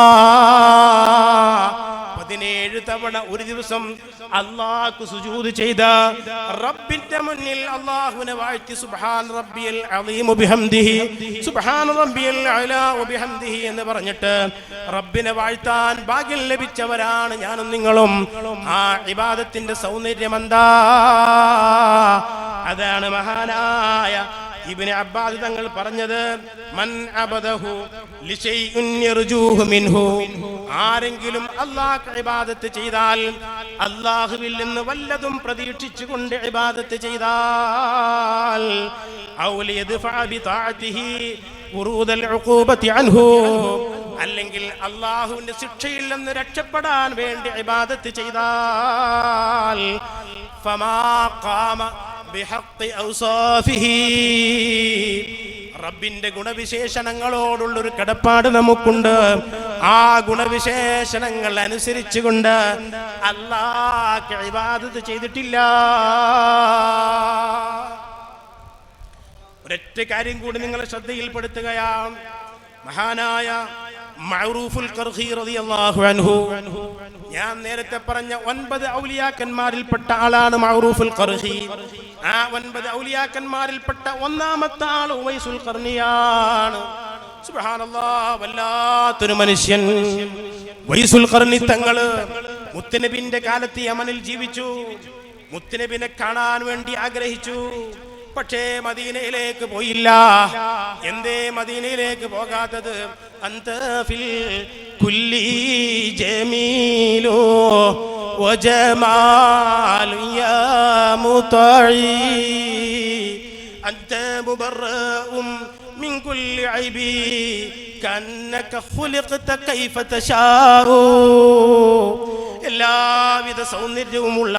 17 തവണ ഒരു ദിവസം അല്ലാഹു സുജൂദ് ചെയ്ത റബ്ബിന്റെ മുന്നിൽ അല്ലാഹുവിനെ വാഴ്ത്തി സുബ്ഹാന റബ്ബിയൽ അളീം ബിഹംദിഹി സുബ്ഹാന റബ്ബിയൽ അലാ ബിഹംദിഹി എന്ന് പറഞ്ഞിട്ട് റബ്ബിനെ വാഴ്ത്താൻ ഭാഗ്യം ലഭിച്ചവരാണ് ഞാനും നിങ്ങളും. ആ ഇബാദത്തിന്റെ സൗന്ദര്യം എന്താ? അതാണ് മഹാനായ ഇബ്നു അബ്ബാസ് തങ്ങൾ പറഞ്ഞത്, മൻ അബദഹു ലിശൈഇൻ യർജൂഹു മിൻഹു. ആരെങ്കിലും അല്ലാഹു ഇബാദത്ത് ചെയ്താൽ, അല്ലാഹുവിൽ നിന്ന് വല്ലതും പ്രതീക്ഷിച്ചുകൊണ്ട് ഇബാദത്ത് ചെയ്താൽ, ഔ ലിയദ്ഫഅ ബിതാഅതിഹി ഉറൂദൽ ഉഖൂബതി അൻഹു, അല്ലെങ്കിൽ അല്ലാഹുവിന്റെ ശിക്ഷയിൽ നിന്ന് രക്ഷപ്പെടാൻ വേണ്ടി ഇബാദത്ത് ചെയ്താൽ, ഫമാ ഖാമ ബിഹഖ്ഖി ഔസാഫിഹി, റബ്ബിന്റെ ഗുണവിശേഷണങ്ങളോടുള്ളൊരു കടപ്പാട് നമുക്കുണ്ട്. ആ ഗുണവിശേഷണങ്ങൾ അനുസരിച്ചുകൊണ്ട് അല്ലാഹുവിനെ ഇബാദത്ത് ചെയ്തിട്ടില്ല. ഒരൊറ്റ കാര്യം കൂടി നിങ്ങളെ ശ്രദ്ധയിൽപ്പെടുത്തുകയാണ്. മഹാനായ മഅറൂഫുൽ ഖർഖി റളിയല്ലാഹു അൻഹു, ഞാൻ നേരത്തെ പറഞ്ഞ 9 ഔലിയാക്കന്മാരിൽപ്പെട്ട ആളാണ് മഅറൂഫുൽ ഖർഖി. ആ 9 ഔലിയാക്കന്മാരിൽപ്പെട്ട ഒന്നാമത്തെ ആൾ ഉവൈസുൽ ഖർനിയാണ്. സുബ്ഹാനല്ലാഹ്, വല്ലാത്തൊരു മനുഷ്യൻ. ഉവൈസുൽ ഖർനി തങ്ങള് മുത്തുനബിന്റെ കാലത്ത് യമനിൽ ജീവിച്ചു. മുത്തുനബിനെ കാണാൻ വേണ്ടി ആഗ്രഹിച്ചു. പക്ഷേ മദീനയിലേക്ക് പോയില്ല. എന്തേ മദീനയിലേക്ക് പോകാത്തത്? അന്ത ഫിൽ കുല്ലി ജമീലു വജമാലു യാ മുതഈ അന്ത മുബറഉം മിൻ കുല്ലി ഐബി കന്നക ഖുലിഖത കൈഫ തശാഉ. എല്ലാവിധ സൗന്ദര്യവുമുള്ള,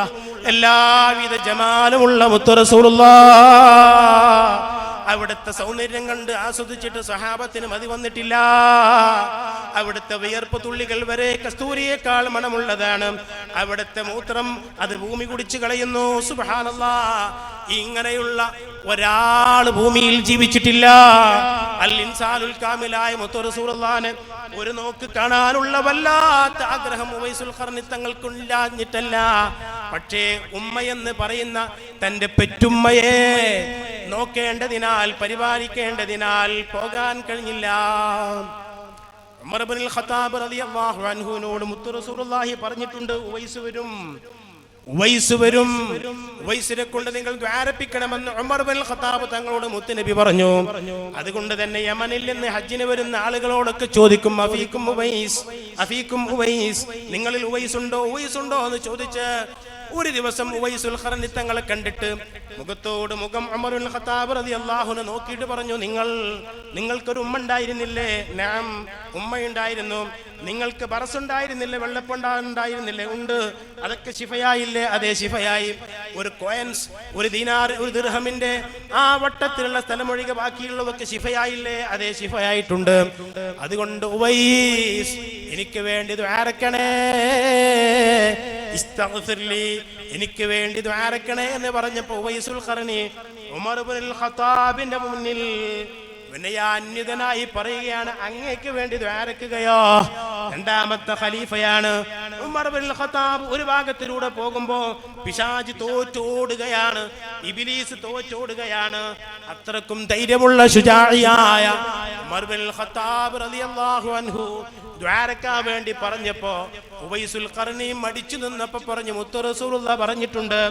എല്ലാവിധ ജമാലുമുള്ള മുത്ത് റസൂലുള്ളാഹ്, അവിടുത്തെ സൗന്ദര്യം കണ്ട് ആസ്വദിച്ചിട്ട് സഹാബത്തിന് മതി വന്നിട്ടില്ല. അവിടുത്തെ വിയർപ്പ് തുള്ളികൾ വരെ കസ്തൂരിയേക്കാൾ മണമുള്ളതാണ്. അവിടുത്തെ മൂത്രം അത് ഭൂമി കുടിച്ചു കളയുന്നു. സുബ്ഹാനല്ലാഹ്, ഇങ്ങനെയുള്ള ഒരാൾ ഭൂമിയിൽ ജീവിച്ചിട്ടില്ല. അൽ ഇൻസാനുൽ കാമിലായ മുത്ത് റസൂലുള്ളാഹിനെ ഒരു നോക്ക് കാണാനുള്ള വല്ലാത്ത ആഗ്രഹം ഉവൈസുൽ ഖർനി തങ്ങൾക്കുണ്ടാഞ്ഞിട്ടല്ല. പക്ഷേ ഉമ്മയെന്ന് പറയുന്ന തന്റെ പെറ്റുമ്മയെ നോക്കേണ്ടതിനാൽ, പരിപാലിക്കേണ്ടതിനാൽ പോകാൻ കഴിഞ്ഞില്ല. ഉമർ ഇബ്നുൽ ഖത്താബ് റളിയല്ലാഹു അൻഹുവിനോട് മുത്ത് റസൂലുള്ളാഹി പറഞ്ഞിട്ടുണ്ട്, ഉവൈസ് വരും, ഉവൈസിനെ കൊണ്ട് നിങ്ങൾ ദ്വാരപ്പിക്കണമെന്ന് ഉമർ ഇബ്നുൽ ഖത്താബ് തങ്ങളോട് മുത്തുനബി പറഞ്ഞു. അതുകൊണ്ട് തന്നെ യമനിൽ നിന്ന് ഹജ്ജിന് വരുന്ന ആളുകളോടൊക്കെ ചോദിക്കും, അഫീക്കും ഉവൈസ്, അഫീക്കും ഉവൈസ്, നിങ്ങളിൽ ഉവൈസ് ഉണ്ടോ എന്ന് ചോദിച്ച് ഒരു ദിവസം ഉവൈസുൽ ഖർനി തങ്ങളെ കണ്ടിട്ട് മുഖത്തോട് മുഖം ഉമർ ഇബ്നുൽ ഖത്താബ് റളിയല്ലാഹു അൻഹു നോക്കിയിട്ട് പറഞ്ഞു, നിങ്ങൾക്കൊരു ഉമ്മ ഉണ്ടായിരുന്നില്ലേ? നാം, ഉമ്മയുണ്ടായിരുന്നു. നിങ്ങൾക്ക് ബറസുണ്ടായിരുന്നില്ലേ? വെള്ളപ്പുണ്ടായിരുന്നില്ലേ? ഉണ്ട്. അതൊക്കെ ശിഫയായില്ലേ? അതെ, ശിഫയായി. ഒരു കോയൻസ്, ഒരു ദീനാർ, ഒരു ദിർഹമിന്റെ ആ വട്ടത്തിലുള്ള സ്ഥലമൊഴികെ ബാക്കിയുള്ളതൊക്കെ ശിഫയായില്ലേ? അതെ, ശിഫയായിട്ടുണ്ട്. അതുകൊണ്ട് ഉവൈസ്, എനിക്ക് വേണ്ടി ദുആരക്കണേ, ഇസ്തഗ്ഫിർലി, എനിക്ക് വേണ്ടി ദുആരക്കണേ എന്ന് പറഞ്ഞപ്പോൾ ഉവൈസുൽ ഖർനി ഉമർ ഇബ്നുൽ ഖത്താബിന്റെ മുന്നിൽ വിനയാന്വിതനായി പറയുകയാണ്, അങ്ങേക്ക് വേണ്ടി ദുആരക്കുകയോ? രണ്ടാമത്തെ ഖലീഫയാണ് ഉമർ ഇബ്നുൽ ഖത്താബ്. ഒരു ഭാഗത്തിലൂടെ പോകുമ്പോ പിശാച് തോറ്റോടുകയാണ്, ഇബ്ലീസ് തോറ്റോടുകയാണ്. അത്രക്കും ധൈര്യമുള്ള ശുജാഇയായ ഉമർ ഇബ്നുൽ ഖത്താബ് റളിയല്ലാഹു അൻഹു ദുആരക്കാൻ വേണ്ടി പറഞ്ഞപ്പോ ഉവൈസുൽ ഖർനി മടിച്ചു നിന്നപ്പോ പറഞ്ഞു, മുത്ത് റസൂലുള്ളാഹി പറഞ്ഞിട്ടുണ്ട്,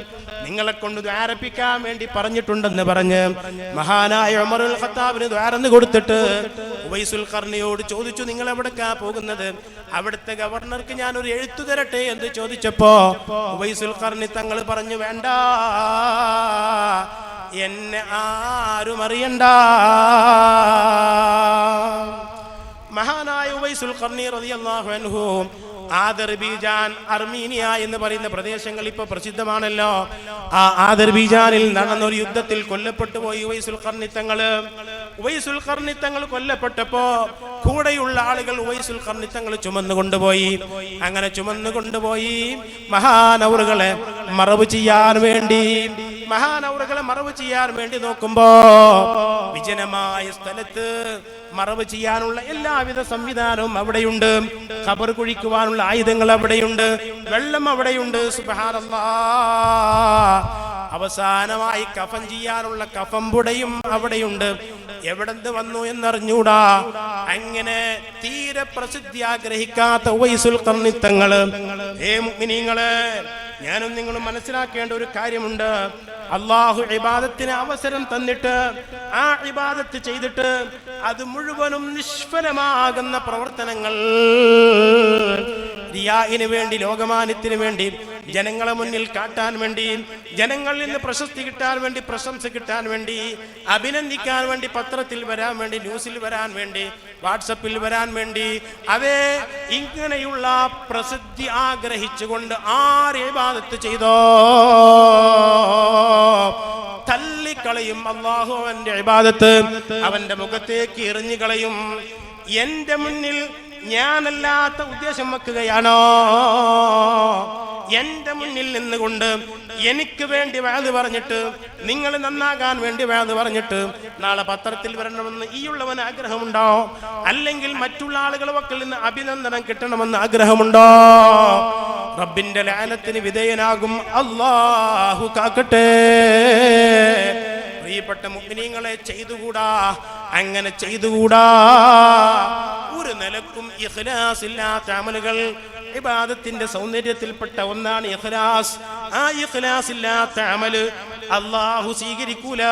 നിങ്ങളെ കൊണ്ട് ദുആരപ്പിക്കാൻ വേണ്ടി പറഞ്ഞിട്ടുണ്ടെന്ന് പറഞ്ഞ് മഹാനായ ഉമർ ഇബ്നുൽ ഖത്താബിന് ദുആറന്ന് കൊടുത്തിട്ട് ഉവൈസുൽ ഖർനിയോട് ചോദിച്ചു, നിങ്ങൾ എവിടേക്കാ പോകുന്നത്? അവിടുത്തെ ഗവർണർക്ക് ഞാൻ ഒരു എഴുത്തു തരട്ടെ എന്ന് ചോദിച്ചപ്പോ ഉവൈസുൽ ഖർനി തങ്ങൾ പറഞ്ഞു, വേണ്ട, എന്നെ ആരും അറിയണ്ട. മഹാനായ ഉവൈസുൽ ഖർനി റളിയല്ലാഹു അൻഹു ആദർബീജാൻ, അർമീനിയ എന്ന് പറയുന്ന പ്രദേശങ്ങൾ ഇപ്പൊ പ്രസിദ്ധമാണല്ലോ. ആ ആദർബീജാനിൽ നടന്ന ഒരു യുദ്ധത്തിൽ കൊല്ലപ്പെട്ടു പോയി ഉവൈസുൽ ഖർനി തങ്ങള്. ഉവൈസുൽ ഖർനി തങ്ങൾ കൊല്ലപ്പെട്ടപ്പോ കൂടെയുള്ള ആളുകൾ ഉവൈസുൽ ഖർനി തങ്ങൾ ചുമന്നു കൊണ്ടുപോയി. അങ്ങനെ ചുമന്നു കൊണ്ടുപോയി മഹാനവറുകളെ മറവ് ചെയ്യാൻ വേണ്ടി നോക്കുമ്പോ വിജനമായ സ്ഥലത്ത് മറവ് ചെയ്യാനുള്ള എല്ലാവിധ സംവിധാനവും അവിടെയുണ്ട്. ഖബർ കുഴിക്കുവാനുള്ള ആയുധങ്ങൾ അവിടെയുണ്ട്, വെള്ളം അവിടെയുണ്ട്. സുബ്ഹാനല്ലാഹ്. അവസാനമായി കഫൻ ചെയ്യാനുള്ള കഫംപുടയും അവിടെയുണ്ട്. എവിടെന്ന് വന്നു എന്നറിഞ്ഞൂടാ. അങ്ങനെ തീരെ പ്രസിദ്ധി ആഗ്രഹിക്കാത്ത ഉവൈസുൽ ഖർനി തങ്ങള്, മുഅ്മിനീങ്ങളെ, ഞാനും നിങ്ങളും മനസ്സിലാക്കേണ്ട ഒരു കാര്യമുണ്ട്. അല്ലാഹു ഇബാദത്തിന് അവസരം തന്നിട്ട് ആ ഇബാദത്ത് ചെയ്തിട്ട് അത് മുഴുവനും നിഷ്ഫലമാകുന്ന പ്രവർത്തനങ്ങൾ, റിയാഇന് വേണ്ടി, ലോകമാന്യത്തിന് വേണ്ടി, ജനങ്ങളെ മുന്നിൽ കാട്ടാൻ വേണ്ടി, ജനങ്ങളിൽ നിന്ന് പ്രശസ്തി കിട്ടാൻ വേണ്ടി, പ്രശംസ കിട്ടാൻ വേണ്ടി, അഭിനന്ദിക്കാൻ വേണ്ടി, പത്രത്തിൽ വരാൻ വേണ്ടി, ന്യൂസിൽ വരാൻ വേണ്ടി, വാട്സപ്പിൽ വരാൻ വേണ്ടി, അതേ ഇങ്ങനെയുള്ള പ്രസിദ്ധി ആഗ്രഹിച്ചുകൊണ്ട് ആര് ഇബാദത്ത് ചെയ്തോ തള്ളിക്കളയും അല്ലാഹു അവന്റെ ഇബാദത്ത്, അവന്റെ മുഖത്തേക്ക് എറിഞ്ഞു കളയും. എന്റെ മുന്നിൽ ഞാനല്ലാത്ത ഉദ്ദേശം വെക്കുകയാണോ? എന്റെ മുന്നിൽ നിന്നുകൊണ്ട് എനിക്ക് വേണ്ടി വഅദ് പറഞ്ഞിട്ട്, നിങ്ങൾ നന്നാകാൻ വേണ്ടി വഅദ് പറഞ്ഞിട്ട് നാളെ പത്രത്തിൽ വരണമെന്ന് ഈ ഉള്ളവന് ആഗ്രഹമുണ്ടോ? അല്ലെങ്കിൽ മറ്റുള്ള ആളുകളെ വക്കിൽ നിന്ന് അഭിനന്ദനം കിട്ടണമെന്ന് ആഗ്രഹമുണ്ടോ? റബ്ബിന്റെ ലഅനത്തിന് വിധേയനാകും. അല്ലാഹു കാക്കട്ടെ. പ്രിയപ്പെട്ട മുഅ്മിനീങ്ങളെ, ചെയ്തുകൂടാ, അങ്ങനെ ചെയ്തുകൂടാ. ഒരു നിലക്കും ഇഖ്ലാസ് ഇല്ലാത്ത അമലുകൾ, ഇബാദത്തിന്റെ സൗന്ദര്യത്തിൽപ്പെട്ട ഒന്നാണ് ഇഖ്ലാസ്. ആ ഇഖ്ലാസ് ഇല്ലാത്ത അമല് അല്ലാഹു സ്വീകരിക്കൂല.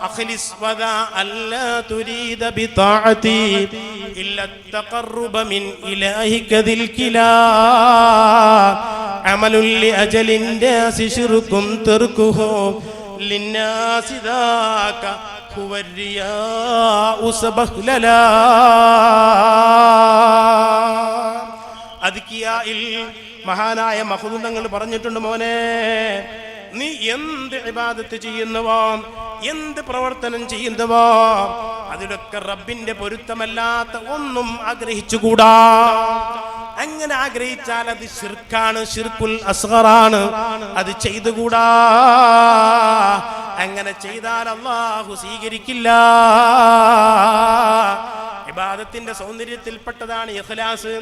അഖ്ലിസ് വദാ അല്ലാ തുരീദ ബിതാഅതി ഇല്ലാ തഖറബ മിൻ ഇലാഹിക ദിൽ കിലാ അമലുൽ ലിഅജലിൻ നാസി ശിർകും തർകുഹു ലിന്നാസി ദാക ഹുവരിയാഉ സബഹ്ലലാ. അദ്കിയായിൽ മഹാനായ മഖ്ദൂം തങ്ങൾ പറഞ്ഞിട്ടുണ്ട്, മോനെ, നീ എന്ത് ഇബാദത്ത് ചെയ്യുന്നുവോ, എന്ത് പ്രവർത്തനം ചെയ്യുന്നുവോ, അതിലൊക്കെ റബ്ബിന്റെ പൊരുത്തമല്ലാത്ത ഒന്നും ആഗ്രഹിച്ചുകൂടാ. അങ്ങനെ ആഗ്രഹിച്ചാൽ അത് ശിർക്കാണ്, ശിർക്കുൽ അസ്ഗറാണ്. അത് ചെയ്തുകൂടാ. അങ്ങനെ ചെയ്താൽ അല്ലാഹു സ്വീകരിക്കില്ല. ഇബാദത്തിന്റെ സൗന്ദര്യത്തിൽപ്പെട്ടതാണ് ഇഖ്ലാസ്.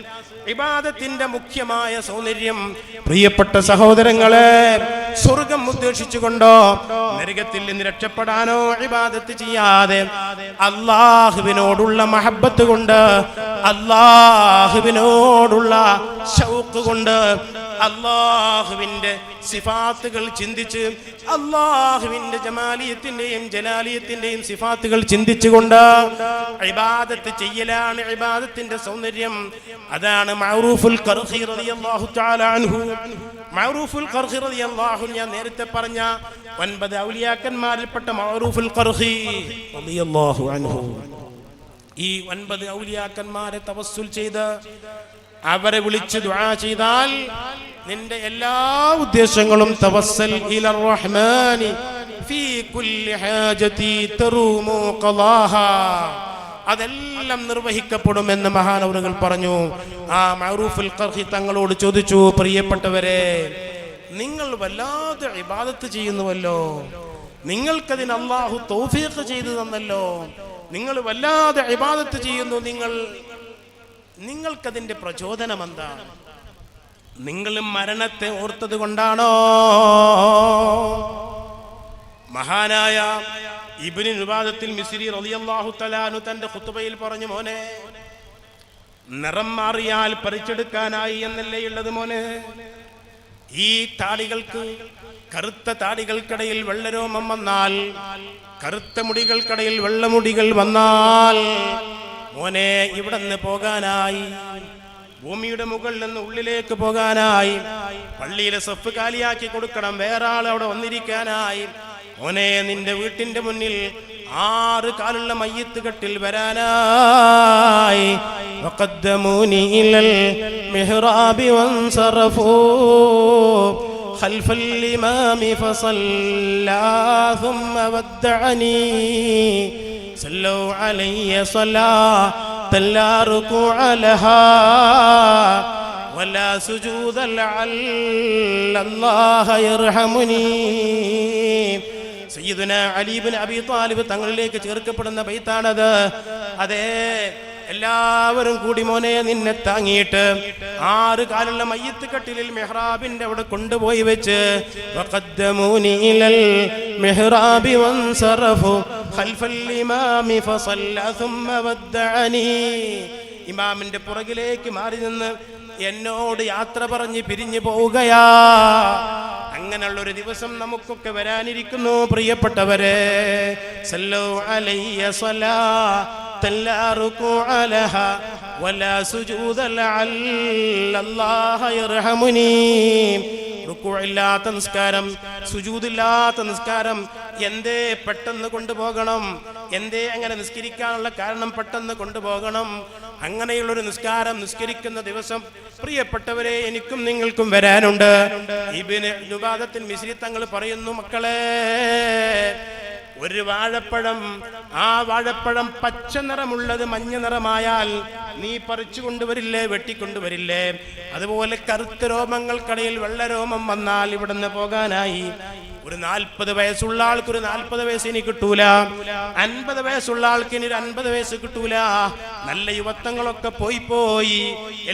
ഇബാദത്തിന്റെ മുഖ്യമായ സൗന്ദര്യം, പ്രിയപ്പെട്ട സഹോദരങ്ങളെ, സ്വർഗം ഉദ്ദേശിച്ചുകൊണ്ടോ നരകത്തിൽ നിന്ന് രക്ഷപ്പെടാനോ ഇബാദത്ത് ചെയ്യാതെ അല്ലാഹുവിനോടുള്ള മഹബ്ബത്ത് കൊണ്ട്, അല്ലാഹുവിനോടുള്ള ശൗഖ് കൊണ്ട്, അല്ലാഹുവിന്റെ സിഫാത്തുകൾ ചിന്തിച്ച്, അല്ലാഹുവിന്റെ ജമാലിയത്തിന്റെയും ജലാലിയത്തിന്റെയും സിഫാത്തുകൾ ചിന്തിച്ചുകൊണ്ട് ഇബാദത്ത് ചെയ്യലാണ് ഇബാദത്തിന്റെ സൗന്ദര്യം. അതാണ് മഅറൂഫുൽ ഖർഖി റളിയല്ലാഹു തആല അൻഹു. മഅറൂഫുൽ ഖർഖി റളിയല്ലാഹു, ഞാൻ നേരത്തെ പറഞ്ഞ 9 ഔലിയാക്കന്മാരിൽപ്പെട്ട മഅറൂഫുൽ ഖർഖി റളിയല്ലാഹു അൻഹു, ഈ 9 ഔലിയാക്കന്മാരെ തവസ്സുൽ ചെയ്ത് അവരെ വിളിച്ച് ദുആ ചെയ്താൽ നിന്റെ എല്ലാ ഉദ്ദേശങ്ങളും തവസ്സൽ ഇലർ റഹ്മാനി ഫീ കുല്ലി ഹാജതി തറൂമു ഖളാഹാ, അതെല്ലാം നിർവഹിക്കപ്പെടുമെന്ന് മഹാനവറുകൾ പറഞ്ഞു. ആ മഅറൂഫുൽ ഖർഖി തങ്ങളോട് ചോദിച്ചു, പ്രിയപ്പെട്ടവരെ, നിങ്ങൾ വല്ലാതെ ഇബാദത്ത് ചെയ്യുന്നുവല്ലോ, നിങ്ങൾക്കതിന് അല്ലാഹു തൗഫീഖ് ചെയ്തു തന്നല്ലോ, നിങ്ങൾ വല്ലാതെ ഇബാദത്ത് ചെയ്യുന്നു, നിങ്ങൾക്കതിന്റെ പ്രചോദനം എന്താണ്? നിങ്ങൾ മരണത്തെ ഓർത്തത് കൊണ്ടാണോ? മഹാനായ ഇബ്നു നുബാദത്തിൽ മിസ്രി റളിയല്ലാഹു തആല അൻഹു തന്റെ ഖുതുബയിൽ പറഞ്ഞു, മോനെ, നിറം മാറിയാൽ പറിച്ചെടുക്കാനായി എന്നല്ലേ ഉള്ളത് മോനെ. ഈ താടികൾക്ക്, കറുത്ത താടികൾക്കിടയിൽ വെള്ളരോമം വന്നാൽ, കറുത്ത മുടികൾക്കിടയിൽ വെള്ളമുടികൾ വന്നാൽ, മോനെ, ഇവിടുന്ന് പോകാനായി, ഭൂമിയുടെ മുകളിൽ നിന്ന് ഉള്ളിലേക്ക് പോകാനായി, പള്ളിയിലെ സഫ് കാലിയാക്കി കൊടുക്കണം, വേറെ ആൾ അവിടെ വന്നിരിക്കാനായി, മോനെ, നിന്റെ വീട്ടിന്റെ മുന്നിൽ 6 കാലുള്ള മയ്യത്ത് കെട്ടിൽ വരാനായി وقدموني إلى المحراب وانصرفوا خلف الإمام فصلى ثم ودعني صلوا علي صلاة لا ركوع لها ولا سجود لعل الله يرحمني. സയ്യിദുന അലി ഇബ്നു അബി ത്വാലിബ് തങ്ങളിലേക്ക് ചേർക്കപ്പെടുന്ന ബൈത്താണത്. അതേ, എല്ലാവരും കൂടി മോനെ നിന്നെ താങ്ങിയിട്ട് 6 കാലുള്ള മയ്യത്ത് കട്ടിലിൽ മെഹ്റാബിന്റെ അവിടെ കൊണ്ടുപോയി വെച്ച് വഖദ്ദമൂനി ഇലൽ മെഹ്റാബി വൻസറഫു ഖൽഫൽ ഇമാമി ഫസല്ല സുമ്മ വദ്ദഅനി. ഇമാമിന്റെ പുറകിലേക്ക് മാറി നിന്ന് എന്നോട് യാത്ര പറഞ്ഞ് പിരിഞ്ഞു പോവുകയാ. അങ്ങനെയുള്ള ഒരു ദിവസം നമുക്കൊക്കെ വരാനിരിക്കുന്നു പ്രിയപ്പെട്ടവരെ. സല്ലു അലയ്യ സ്വലാത്തൻ ലാ റുകൂഅ ലഹാ വലാ സുജൂദ ലഅല്ലല്ലാഹ യർഹമുനി. റുകൂഇല്ലാത്ത നിസ്കാരം, സുജൂദില്ലാത്ത നിസ്കാരം എന്തേ പെട്ടെന്ന് കൊണ്ടുപോകണം? എന്തേ അങ്ങനെ നിസ്കരിക്കാനുള്ള കാരണം പെട്ടെന്ന് കൊണ്ടുപോകണം? അങ്ങനെയുള്ളൊരു നിസ്കാരം നിസ്കരിക്കുന്ന ദിവസം പ്രിയപ്പെട്ടവരെ എനിക്കും നിങ്ങൾക്കും വരാനുണ്ട്. ഇബ്നു ഉബാദത്തുൽ മിസ്രി തങ്ങൾ പറയുന്നു, മക്കളെ, ഒരു വാഴപ്പഴം, ആ വാഴപ്പഴം പച്ച നിറമുള്ളത് മഞ്ഞ നിറമായാൽ നീ പറിച്ചു കൊണ്ടുവരില്ലേ, വെട്ടിക്കൊണ്ടുവരില്ലേ? അതുപോലെ കറുത്ത രോമങ്ങൾക്കിടയിൽ വെള്ള രോമം വന്നാൽ ഇവിടുന്ന് പോകാനായി. ഒരു 40 വയസ്സുള്ള ആൾക്ക് ഒരു 40 വയസ്സ് ഇനി കിട്ടൂല, 50 വയസ്സുള്ള ആൾക്ക് ഇനി ഒരു 50 വയസ്സ് കിട്ടൂല. നല്ല യുവത്വങ്ങളൊക്കെ പോയി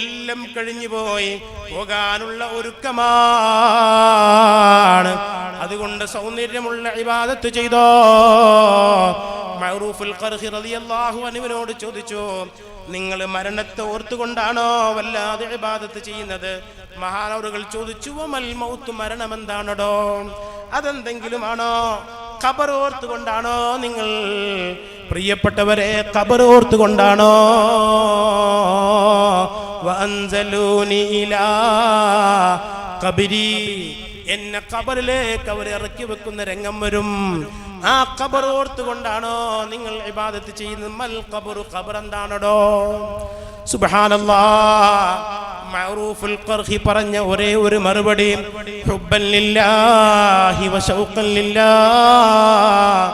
എല്ലാം കഴിഞ്ഞു പോയി, പോകാനുള്ള ഒരുക്കമാണ്. അതുകൊണ്ട് സൗന്ദര്യമുള്ള ഇബാദത്ത് ചെയ്തോ. മഅറൂഫുൽ ഖർഖി റളിയല്ലാഹു അൻഹുവിനോട് ചോദിച്ചു, നിങ്ങൾ മരണത്തെ ഓർത്തുകൊണ്ടാണോ വല്ലാതെ ഇബാദത്ത് ചെയ്യുന്നത്? മഹാനവറുകൾ ചോദിച്ചു, വമൽ മൗത്ത്, മരണം എന്താണോ? അതെന്തെങ്കിലും ആണോ? ഖബർ ഓർത്തുകൊണ്ടാണോ നിങ്ങൾ? പ്രിയപ്പെട്ടവരെ, ഖബർ ഓർത്തുകൊണ്ടാണോ? വഅൻസലൂനി ഇലാ ഖബരി, എന്നെ ഖബറിലേക്ക് അവർ ഇറക്കി വെക്കുന്ന രംഗം വരും. ആ ഖബർ ഓർത്തുകൊണ്ടാണോ നിങ്ങൾ ഇബാദത്ത് ചെയ്യുന്നത്? മൽ ഖബറു, ഖബർ എന്താണോ? സുബ്ഹാനല്ലാഹ്. മഅറൂഫുൽ ഖർഖി പറഞ്ഞ ഒരേ ഒരു മറുപടി, ഹുബ്ബൻ ലില്ലാഹി വശൗഖൻ ലില്ലാഹ്.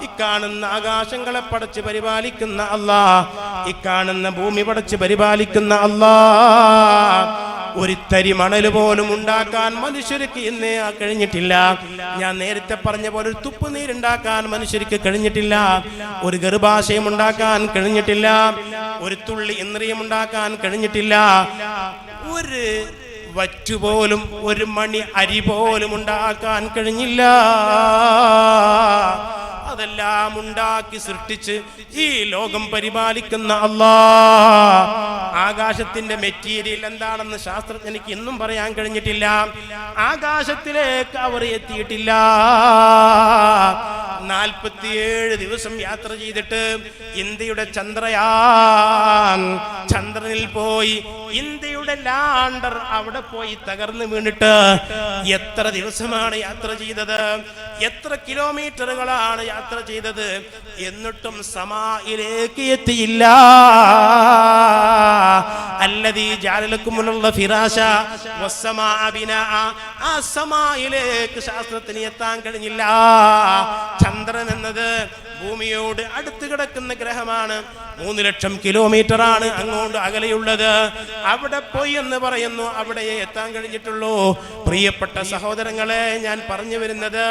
ഇക്കാണുന്ന ആകാശങ്ങളെ പടച്ച് പരിപാലിക്കുന്ന അല്ലാഹ്, ഇക്കാണുന്ന ഭൂമി പടച്ച് പരിപാലിക്കുന്ന അല്ലാഹ്, ഒരു തരി മണൽ പോലും ഉണ്ടാക്കാൻ മനുഷ്യർക്ക് ഇന്നേ കഴിഞ്ഞിട്ടില്ല. ഞാൻ നേരത്തെ പറഞ്ഞ പോലെ ഒരു തുപ്പുനീരുണ്ടാക്കാൻ മനുഷ്യർക്ക് കഴിഞ്ഞിട്ടില്ല, ഒരു ഗർഭാശയം ഉണ്ടാക്കാൻ കഴിഞ്ഞിട്ടില്ല, ഒരു തുള്ളി ഇന്ദ്രിയം ഉണ്ടാക്കാൻ കഴിഞ്ഞിട്ടില്ല, ഒരു വറ്റുപോലും, ഒരു മണി അരി പോലും ഉണ്ടാക്കാൻ കഴിഞ്ഞില്ല. അതെല്ലാം ഉണ്ടാക്കി സൃഷ്ടിച്ച് ഈ ലോകം പരിപാലിക്കുന്ന അല്ലാഹ്. ആകാശത്തിന്റെ മെറ്റീരിയൽ എന്താണെന്ന് ശാസ്ത്രജ്ഞനിക്ക് ഇന്നും പറയാൻ കഴിഞ്ഞിട്ടില്ല. ആകാശത്തിലേക്ക് അവർ എത്തിയിട്ടില്ല. 47 ദിവസം യാത്ര ചെയ്തിട്ട് ഇന്ത്യയുടെ ചന്ദ്രയാൻ ചന്ദ്രനിൽ പോയി, ഇന്ത്യയുടെ ലാൻഡർ അവിടെ പോയി തകർന്നു വീണിട്ട് എത്ര ദിവസമാണ് യാത്ര ചെയ്തത്? എത്ര കിലോമീറ്ററുകളാണ് യാത്ര ചെയ്തത്? എന്നിട്ടും സമായിലേക്ക് എത്തിയില്ല. അല്ലദീ ജഅല ലക്കുമുൽ ഫിറാശ വസ്സമാഅ ബിനാഅ, ആ സമായിലേക്ക് ശാസ്ത്രത്തിന് എത്താൻ കഴിഞ്ഞില്ല. ചന്ദ്രൻ എന്നത് ഭൂമിയോട് അടുത്ത് കിടക്കുന്ന ഗ്രഹമാണ്. 3 ലക്ഷം കിലോമീറ്റർ ആണ് അങ്ങോട്ട് അകലെയുള്ളത്. അവിടെ പോയി എന്ന് പറയുന്നു, അവിടെ എത്താൻ കഴിഞ്ഞിട്ടുള്ളൂ. പ്രിയപ്പെട്ട സഹോദരങ്ങളെ, ഞാൻ പറഞ്ഞു വരുന്നത്,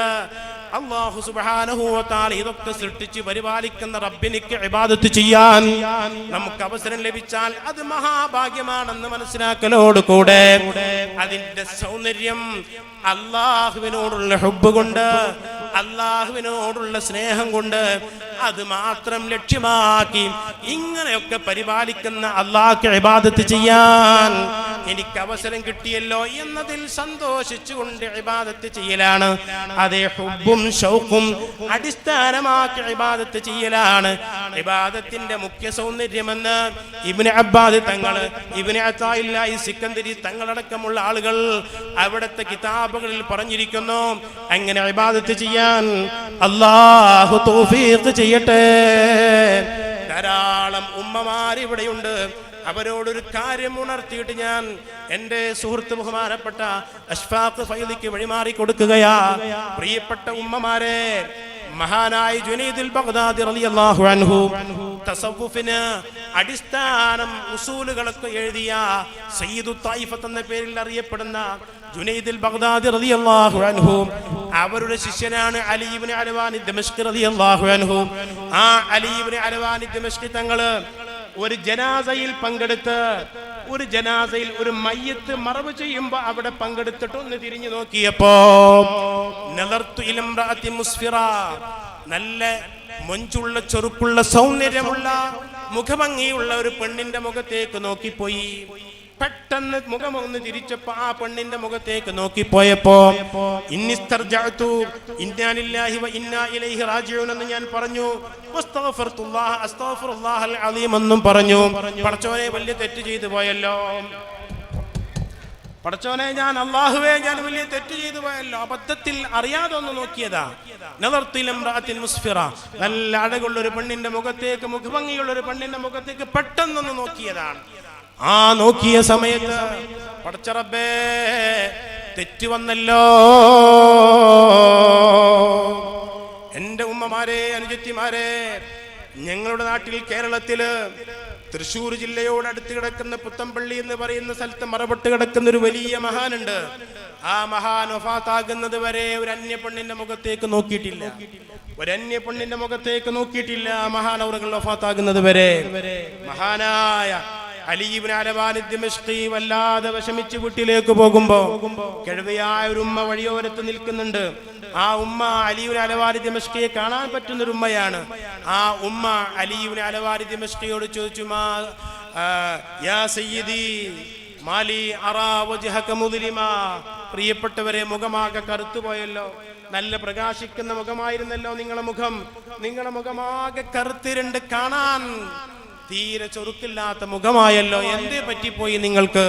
അല്ലാഹു സുബ്ഹാനഹു വ തആല ഇതൊക്കെ സൃഷ്ടിച്ച് പരിപാലിക്കുന്ന റബ്ബിനിക്ക് ഇബാദത്ത് ചെയ്യാൻ നമുക്ക് അവസരം ലഭിച്ചാൽ അത് മഹാഭാഗ്യമാണെന്ന് മനസ്സിലാക്കലോട് കൂടെ അതിന്റെ സൗന്ദര്യം അല്ലാഹുവിനോടുള്ള ഹുബ്ബ് കൊണ്ട്, അല്ലാഹുവിനോടുള്ള സ്നേഹം കൊണ്ട് അത് മാത്രം ലക്ഷ്യമാക്കി ഇങ്ങനെയൊക്കെ പരിപാലിക്കുന്ന അല്ലാഹുവിനെ ഇബാദത്ത് ചെയ്യാൻ എനിക്ക് അവസരം കിട്ടിയല്ലോ എന്നതിൽ സന്തോഷിച്ചുകൊണ്ട് ഇബാദത്ത് ചെയ്യലാണ്. അതേ ഹുബ്ബും ഷൗഖും അടിസ്ഥാനമാക്കി ഇബാദത്ത് ചെയ്യലാണ് ഇബാദത്തിന്റെ മുഖ്യ സൗന്ദര്യമെന്ന് ഇബ്നു അബ്ബാദ് തങ്ങൾ, ഇബ്നു അതാഇല്ലാഹി സിക്കന്ദരി തങ്ങളടക്കമുള്ള ആളുകൾ അവിടുത്തെ കിതാബുകളിൽ പറഞ്ഞിരിക്കുന്നു. അങ്ങനെ ഇബാദത്ത് ചെയ്യാൻ അല്ലാഹു തൗഫീഖ് ചെയ്യട്ടെ. ധാരാളം ഉമ്മമാർ ഇവിടെയുണ്ട്. അവരോടൊരു കാര്യം ഉണർത്തിയിട്ട് ഞാൻ എൻ്റെ സുഹൃത്ത് ബഹുമാനപ്പെട്ട അഷ്ഫാഖ് ഫൈലിക്ക് വഴിമാറി കൊടുക്കുകയാ. പ്രിയപ്പെട്ട ഉമ്മമാരെ, മഹാനായ ജുനൈദുൽ ബഗ്ദാദി റളിയല്ലാഹു അൻഹു തസവ്വുഫിന് അടിസ്ഥാനം ഉസൂലുകളൊക്കെ എഴുതിയ സയ്യിദു ത്വായിഫത്ത് എന്ന പേരിൽ അറിയപ്പെടുന്ന ജുനൈദുൽ ബഗ്ദാദി റളിയല്ലാഹു അൻഹു അവരുടെ ശിഷ്യനാണ് അലി ഇബ്നു അൽവാനി ദമസ്കി റളിയല്ലാഹു അൻഹു. ആ അലി ഇബ്നു അൽവാനി ദമസ്കി തങ്ങള് ഒരു ജനാസയിൽ പങ്കെടുത്ത്, ഒരു ജനാസയിൽ ഒരു മയ്യത്ത് മറവ് ചെയ്യുമ്പോ അവിടെ പങ്കെടുത്തിട്ട് ഒന്ന് തിരിഞ്ഞു നോക്കിയപ്പോ നദർതു ഇല ഇംറഅതി മുസ്ഫിറ, നല്ല മൊഞ്ചുള്ള ചൊറുക്കുള്ള സൗന്ദര്യമുള്ള മുഖഭംഗിയുള്ള ഒരു പെണ്ണിന്റെ മുഖത്തേക്ക് നോക്കിപ്പോയി. പെട്ടെന്ന് മുഖം ഒന്ന് തിരിച്ചപ്പോ ആ പെണ്ണിന്റെ മുഖത്തേക്ക് നോക്കിപ്പോയപ്പോ ഇന്നിസ്തർജഅതു ഇന്നാ ലില്ലാഹി വ ഇന്നാ ഇലൈഹി റാജിഊൻ എന്ന് ഞാൻ പറഞ്ഞു. വസ്തഗ്ഫിറുല്ലാഹ അസ്തഗ്ഫിറുല്ലാഹൽ അലീം എന്നും പറഞ്ഞു. പടച്ചോനെ, വലിയ തെറ്റ് ചെയ്തു പോയല്ലോ, പടച്ചോനെ ഞാൻ അല്ലാഹുവേ ഞാൻ വലിയ തെറ്റ് ചെയ്തു പോയല്ലോ, അബദ്ധത്തിൽ അറിയാതെ ഒന്ന് നോക്കിയതാ. നദർതു ഇല ഇംറഅത്തിൻ മുസ്ഫിറ, നല്ല അഴകുള്ള ഒരു പെണ്ണിന്റെ മുഖത്തേക്ക്, മുഖഭംഗിയുള്ള ഒരു പെണ്ണിന്റെ മുഖത്തേക്ക് പെട്ടെന്നൊന്ന് നോക്കിയതാണ്. ആ നോക്കിയ സമയത്ത് പടച്ച റബ്ബേ തെറ്റ് വന്നല്ലോ. എൻ്റെ ഉമ്മമാരെ, അനുജത്തിമാരെ, ഞങ്ങളുടെ നാട്ടിൽ കേരളത്തില് തൃശ്ശൂർ ജില്ലയോട് അടുത്ത് കിടക്കുന്ന പുത്തമ്പള്ളി എന്ന് പറയുന്ന സ്ഥലത്ത് മറപെട്ട് കിടക്കുന്ന ഒരു വലിയ മഹാനുണ്ട്. ആ മഹാൻ വഫാത്താകുന്നത് വരെ ഒരു അന്യ പെണ്ണിന്റെ മുഖത്തേക്ക് നോക്കിയിട്ടില്ല, ഒരു അന്യ പെണ്ണിന്റെ മുഖത്തേക്ക് നോക്കിയിട്ടില്ല. മഹാൻ അവറുകൾ വഫാത്താകുന്നത് വരെ മഹാനായ അലി ഇബ്നു അൽവാനി ദിമശ്ഖി വല്ലാതെ വിഷമിച്ച് വീട്ടിലേക്ക് പോകുമ്പോ കിഴവിയായ ഒരു ഉമ്മ വഴിയോരത്ത് നിൽക്കുന്നുണ്ട്. ആ ഉമ്മ അലി ഇബ്നു അൽവാനി ദിമശ്ഖിയെ കാണാൻ പറ്റുന്ന ഒരു ഉമ്മയാണ്. ആ ഉമ്മ അലി ഇബ്നു അൽവാനി ദിമശ്ഖിയോട് ചോദിച്ചു, യാ സയ്യിദി മാലി അറാ വജ്ഹക മുദ്ലിമാ, പ്രിയപ്പെട്ടവരെ, മുഖമാകെ കറുത്തുപോയല്ലോ, നല്ല പ്രകാശിക്കുന്ന മുഖമായിരുന്നല്ലോ നിങ്ങളുടെ മുഖം, നിങ്ങളുടെ മുഖമാകെ കറുത്തിരണ്ട്, കാണാൻ തീരെ ചൊറുക്കില്ലാത്ത മുഖമായല്ലോ, എന്തേ പറ്റിപ്പോയി നിങ്ങൾക്ക്?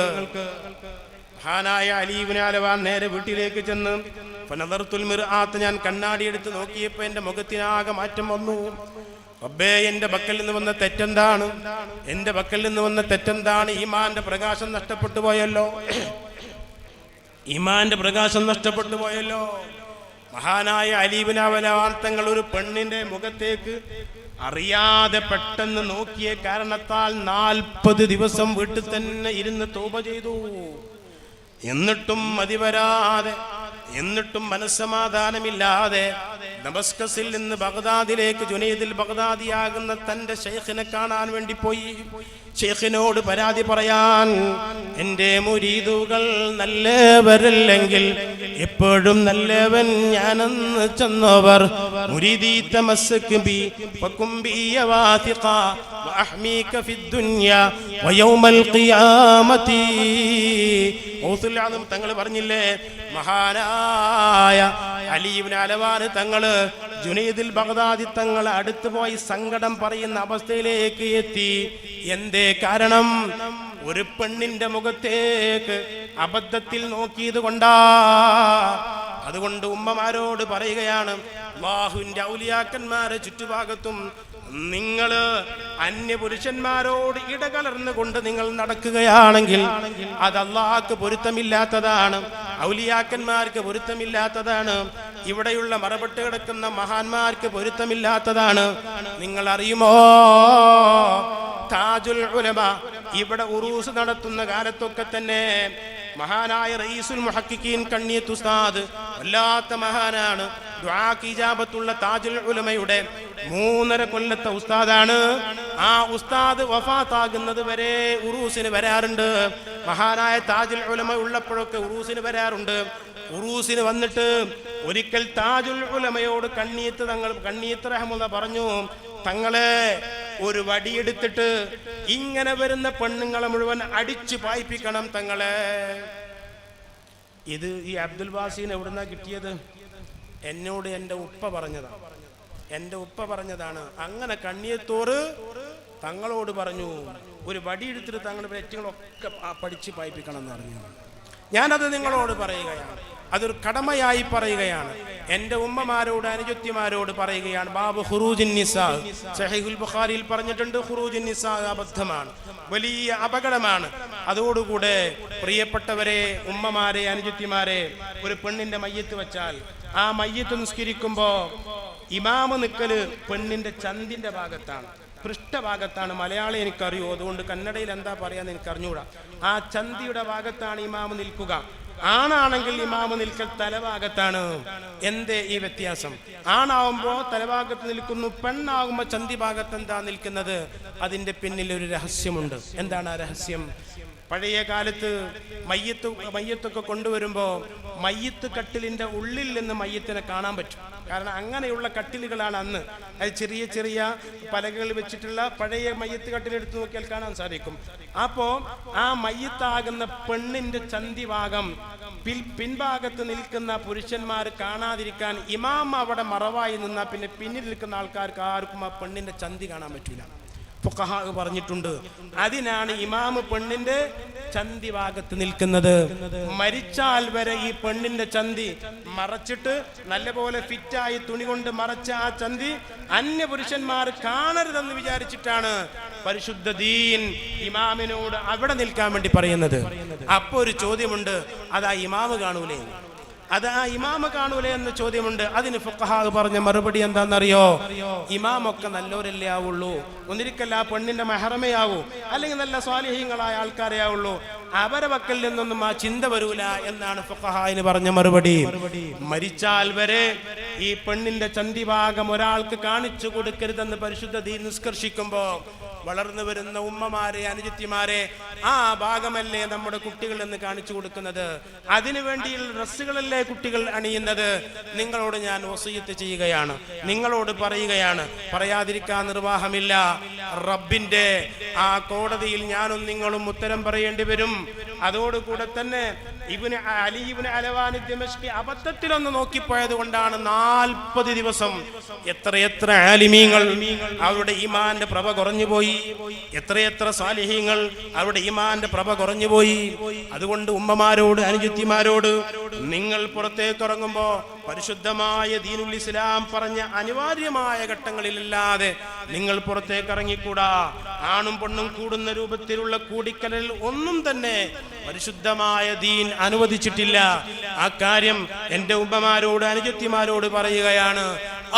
മഹാനായ അലി ഇബ്നു അൽവാൻ നേരെ വീട്ടിലേക്ക് ചെന്ന് ഫനദർതുൽ മിർആത്ത്, ഞാൻ കണ്ണാടി എടുത്ത് നോക്കിയപ്പോ എന്റെ മുഖത്തിനാകെ മാറ്റം വന്നു. റബ്ബേ, എന്റെ പക്കൽ നിന്ന് വന്ന തെറ്റെന്താണ്? എന്റെ പക്കൽ നിന്ന് വന്ന തെറ്റെന്താണ്? ഈമാന്റെ പ്രകാശം നഷ്ടപ്പെട്ടു പോയല്ലോ, ഈമാന്റെ പ്രകാശം നഷ്ടപ്പെട്ടു പോയല്ലോ. മഹാനായ അലി ഇബ്നു അൽവാൻ തങ്ങൾ ഒരു പെണ്ണിന്റെ മുഖത്തേക്ക് അറിയാതെ പെട്ടെന്ന് നോക്കിയ കാരണത്താൽ 40 ദിവസം വീട്ടിൽ തന്നെ ഇരുന്ന് തൗബ ചെയ്തു. എന്നിട്ടും മതിവരാതെ, എന്നിട്ടും മനസ്സമാധാനമില്ലാതെ ദമസ്കസിൽ നിന്ന് ബഗ്ദാദിലേക്ക് ജുനൈദുൽ ബഗ്ദാദിയാകുന്ന തന്റെ ശൈഖിനെ കാണാൻ വേണ്ടി പോയി. ശൈഖിനോട് പരാതി പറയാൻ, എൻ്റെ മുരീദുകൾ നല്ലവരല്ലെങ്കിൽ എപ്പോഴും നല്ലവൻ ഞാനെന്ന് ചെന്നവർ, മുരീദി തമസ്സക് ബി ഫകും ബി വാസിഖ വഅഹ്മീക ഫിദ്ദുനിയ വയൗമൽ ഖിയാമത്തി. ഔസുൽ ആദം തങ്ങൾ പറഞ്ഞില്ലേ, മഹാനായ അലി ഇബ്നു അൽവാൻ തങ്ങള് ജുനൈദുൽ ബഗ്ദാദി തങ്ങളെ അടുത്ത് പോയി സങ്കടം പറയുന്ന അവസ്ഥയിലേക്ക് എത്തി. എന്തേ കാരണം? ഒരു പെണ്ണിന്റെ മുഖത്തേക്ക് അബദ്ധത്തിൽ നോക്കിയത് കൊണ്ടാ. അതുകൊണ്ട് ഉമ്മമാരോട് പറയുകയാണ്, അല്ലാഹുവിന്റെ ഔലിയാക്കന്മാരെ ചുറ്റുഭാഗത്തും നിങ്ങള് അന്യപുരുഷന്മാരോട് ഇടകലർന്നുകൊണ്ട് നിങ്ങൾ നടക്കുകയാണെങ്കിൽ അത് അല്ലാഹുക്ക് പൊരുത്തമില്ലാത്തതാണ്, ഔലിയാക്കന്മാർക്ക് പൊരുത്തമില്ലാത്തതാണ്, ഇവിടെയുള്ള മറപെട്ട് കിടക്കുന്ന മഹാന്മാർക്ക് പൊരുത്തമില്ലാത്തതാണ്. നിങ്ങൾ അറിയുമോ, താജുൽ ഉലമ ഇവിടെ ഉറൂസ് നടത്തുന്ന കാലത്തൊക്കെ തന്നെ മഹാനായ റഈസുൽ മുഹഖിഖീൻ കണ്ണിയത്ത് ഉസ്താദ് വല്ലാത്ത മഹാനാണ്, ദുആക്ക് ഇജാബത്തുള്ള താജുൽ ഉലമയുടെ 3.5 കൊല്ലത്തെ ഉസ്താദാണ്. ആ ഉസ്താദ് വഫാത്താകുന്നത് വരെ ഉറൂസിന് വരാറുണ്ട്. മഹാനായ താജുൽ ഉലമ ഉള്ളപ്പോഴൊക്കെ ഉറൂസിന് വരാറുണ്ട്. ഉറൂസിന് വന്നിട്ട് ഒരിക്കൽ താജുൽ ഉലമയോട് കണ്ണിയത്ത് റഹ്മുള്ള പറഞ്ഞു, തങ്ങളെ ഒരു വടിയെടുത്തിട്ട് ഇങ്ങനെ വരുന്ന പെണ്ണുങ്ങളെ മുഴുവൻ അടിച്ചു പായിപ്പിക്കണം തങ്ങളെ. ഇത് ഈ അബ്ദുൽ ബാസിന് എവിടുന്നാ കിട്ടിയത്? എന്നോട് എൻ്റെ ഉപ്പ പറഞ്ഞതാണ്, എൻ്റെ ഉപ്പ പറഞ്ഞതാണ്. അങ്ങനെ കണ്ണിയത്തോറ് തങ്ങളോട് പറഞ്ഞു, ഒരു വടിയെടുത്തിട്ട് തങ്ങളുടെ ഏറ്റങ്ങളൊക്കെ പഠിച്ച് പായിപ്പിക്കണം എന്ന് പറഞ്ഞു. ഞാനത് നിങ്ങളോട് പറയുകയാണ്, അതൊരു കടമയായി പറയുകയാണ്. എൻ്റെ ഉമ്മമാരോട് അനുജത്തിമാരോട് പറയുകയാണ്. ബാബു ഖുറൂജിൻ നിസാ, സഹീഹുൽ ബുഖാരിയിൽ പറഞ്ഞിട്ടുണ്ട്, ഖുറൂജിൻ നിസാ അബദ്ധമാണ്, വലിയ അപകടമാണ്. അതോടുകൂടെ പ്രിയപ്പെട്ടവരെ, ഉമ്മമാരെ, അനുജത്തിമാരെ, ഒരു പെണ്ണിന്റെ മയ്യത്ത് വെച്ചാൽ ആ മയ്യത്ത് നിസ്കരിക്കുമ്പോ ഇമാമ് നിൽക്കല് പെണ്ണിന്റെ ചന്തിന്റെ ഭാഗത്താണ്, പൃഷ്ഠഭാഗത്താണ്. മലയാളം എനിക്കറിയൂ, അതുകൊണ്ട് കന്നഡയിൽ എന്താ പറയാന്ന് എനിക്ക് അറിഞ്ഞൂടാ. ആ ചന്തിയുടെ ഭാഗത്താണ് ഇമാമ് നിൽക്കുക. ആണാണെങ്കിൽ ഇമാമ് നിൽക്കൽ തലഭാഗത്താണ്. എന്തേ ഈ വ്യത്യാസം? ആണാവുമ്പോ തലഭാഗത്ത് നിൽക്കുന്നു, പെണ്ണാകുമ്പോ ചന്തി ഭാഗത്ത് എന്താ നിൽക്കുന്നത്? അതിന്റെ പിന്നിൽ ഒരു രഹസ്യമുണ്ട്. എന്താണ് ആ രഹസ്യം? പഴയ കാലത്ത് മയ്യത്തൊക്കെ കൊണ്ടുവരുമ്പോ മയ്യത്ത് കട്ടിലിന്റെ ഉള്ളിൽ നിന്ന് മയ്യത്തിനെ കാണാൻ പറ്റും. കാരണം അങ്ങനെയുള്ള കട്ടിലുകളാണ് അന്ന്. അത് ചെറിയ ചെറിയ പലകകൾ വെച്ചിട്ടുള്ള പഴയ മയ്യത്ത് കട്ടിലെടുത്ത് നോക്കിയാൽ കാണാൻ സാധിക്കും. അപ്പോ ആ മയ്യത്താകുന്ന പെണ്ണിന്റെ ചന്തി ഭാഗം പിൻഭാഗത്ത് നിൽക്കുന്ന പുരുഷന്മാർ കാണാതിരിക്കാൻ ഇമാം അവിടെ മറവായി നിന്നാ പിന്നെ പിന്നിൽ നിൽക്കുന്ന ആൾക്കാർക്ക് ആർക്കും ആ പെണ്ണിന്റെ ചന്തി കാണാൻ പറ്റൂല. ഫുഖഹാ പറഞ്ഞിട്ടുണ്ട്. അതിനാണ് ഇമാമ് പെണ്ണിന്റെ ചന്തി ഭാഗത്ത് നിൽക്കുന്നത്. മരിച്ചാൽ വരെ ഈ പെണ്ണിന്റെ ചന്തി മറച്ചിട്ട് നല്ലപോലെ ഫിറ്റായി തുണി കൊണ്ട് മറച്ച ആ ചന്തി അന്യ പുരുഷന്മാർ കാണരുതെന്ന് വിചാരിച്ചിട്ടാണ് പരിശുദ്ധ ദീൻ ഇമാമിനോട് അവിടെ നിൽക്കാൻ വേണ്ടി പറയുന്നത്. അപ്പൊ ഒരു ചോദ്യമുണ്ട്, അതാ ഇമാമ് കാണൂലേ? ഇമാമ് കാണൂലേ എന്ന ചോദ്യമുണ്ട്. അതിന് ഫുഖഹാ പറഞ്ഞ മറുപടി എന്താണെന്നറിയോ? ഇമാമൊക്കെ നല്ലോരല്ലേ ആവുള്ളൂ, ഒന്നിരിക്കല്ല പെണ്ണിന്റെ മെഹറമേ ആവൂ, അല്ലെങ്കിൽ നല്ല സ്വാലിഹീങ്ങളായ ആൾക്കാരെ ആവുള്ളൂ. അവരെ വക്കൽ നിന്നൊന്നും ആ ചിന്ത വരൂല എന്നാണ് ഫുഖഹായിന് പറഞ്ഞ മറുപടി. മരിച്ചാൽ വരെ ഈ പെണ്ണിന്റെ ചന്തി ഭാഗം ഒരാൾക്ക് കാണിച്ചു കൊടുക്കരുതെന്ന് പരിശുദ്ധ ദീൻ നിഷ്കർഷിക്കുമ്പോ വളർന്നു വരുന്ന ഉമ്മമാരെ, അനുജത്തിമാരെ, ആ ഭാഗമല്ലേ നമ്മുടെ കുട്ടികൾ എന്ന് കാണിച്ചു കൊടുക്കുന്നത്? അതിനു വേണ്ടിയുള്ള ഡ്രസ്സുകളല്ലേ കുട്ടികൾ അണിയുന്നത്? നിങ്ങളോട് ഞാൻ വസിയത്ത് ചെയ്യുകയാണ്, നിങ്ങളോട് പറയുകയാണ്, പറയാതിരിക്കാൻ നിർവാഹമില്ല. റബ്ബിന്റെ ആ കോടതിയിൽ ഞാനും നിങ്ങളും ഉത്തരം പറയേണ്ടി വരും. അതോടുകൂടെ തന്നെ അലി ഇബ്നു അലവാനി ദിമശ്കി അബദ്ധത്തിലൊന്ന് നോക്കിപ്പോയത് കൊണ്ടാണ് 40 ദിവസം എത്രയെത്ര ആലിമീങ്ങൾ അവരുടെ ഈമാന്റെ പ്രഭ കുറഞ്ഞുപോയി, എത്രയെത്ര സാലിഹീങ്ങൾ അവരുടെ ഈമാന്റെ പ്രഭ കുറഞ്ഞുപോയി. അതുകൊണ്ട് ഉമ്മമാരോട്, അനുജത്തിമാരോട്, നിങ്ങൾ പുറത്തേക്ക് ഇറങ്ങുമ്പോ പരിശുദ്ധമായ ദീനുൽ ഇസ്ലാം പറഞ്ഞ അനിവാര്യമായ ഘട്ടങ്ങളിലല്ലാതെ നിങ്ങൾ പുറത്തേക്ക് ഇറങ്ങിക്കൂടാ. ആണും പെണ്ണും കൂടുന്ന രൂപത്തിലുള്ള കൂടിക്കലൽ ഒന്നും തന്നെ പരിശുദ്ധമായ ദീൻ അനുവദിച്ചിട്ടില്ല. ആ കാര്യം എൻ്റെ ഉമ്മമാരോട്, അനുജത്തിമാരോട് പറയുകയാണ്.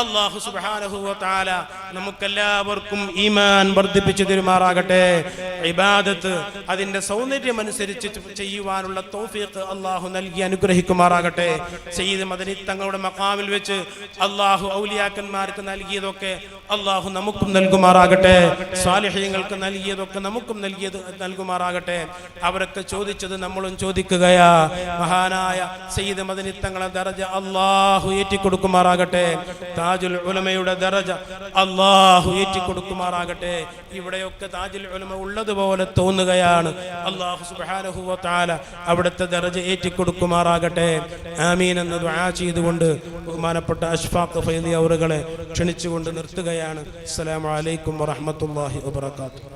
അല്ലാഹു സുബ്ഹാനഹു വ തആല നമുക്കെല്ലാവർക്കും ഈമാൻ വർദ്ധിപ്പിച്ചു തരുമാറാകട്ടെ. ഇബാദത്ത് അതിന്റെ സൗന്ദര്യം അനുസരിച്ച് ചെയ്യുവാനുള്ള തൗഫീഖ് അല്ലാഹു നൽകി അനുഗ്രഹിക്കുമാറാകട്ടെ. സയ്യിദ് മദനി തങ്ങളുടെ മഖാമിൽ വെച്ച് അല്ലാഹു ഔലിയാക്കന്മാർക്ക് നൽകിയതൊക്കെ അല്ലാഹു നമുക്കും നൽകുമാറാകട്ടെ. സാലിഹീങ്ങൾക്ക് നൽകിയതൊക്കെ നമുക്കും നൽകുമാറാകട്ടെ. അവരൊക്കെ ചോദിച്ചത് നമ്മളും ചോദിക്കുകയാ. മഹാനായ സയ്യിദ് മദനി തങ്ങളുടെ ദറജ അല്ലാഹു ഏറ്റിക്കൊടുക്കുമാറാകട്ടെ. താജുൽ ഉലമയുടെ ദറജ അല്ലാഹു ഏറ്റിക്കൊടുക്കുമാറാകട്ടെ. ഇവിടെയൊക്കെ താജുൽ ഉലമ ഉള്ളതുപോലെ തോന്നുകയാണ്. അല്ലാഹു സുബ്ഹാനഹു വ തആല അവിടുത്തെ ദറജ ഏറ്റിക്കൊടുക്കുമാറാകട്ടെ. ആമീൻ എന്ന് ദുആ ചെയ്തുകൊണ്ട് ബഹുമാനപ്പെട്ട അഷ്ഫാഖ് ഫൈദി അവറുകളെ ക്ഷണിച്ചുകൊണ്ട് നിർത്തുകയാണ്. അസ്സലാമു അലൈക്കും വറഹ്മത്തുള്ളാഹി വബറകാതുഹു.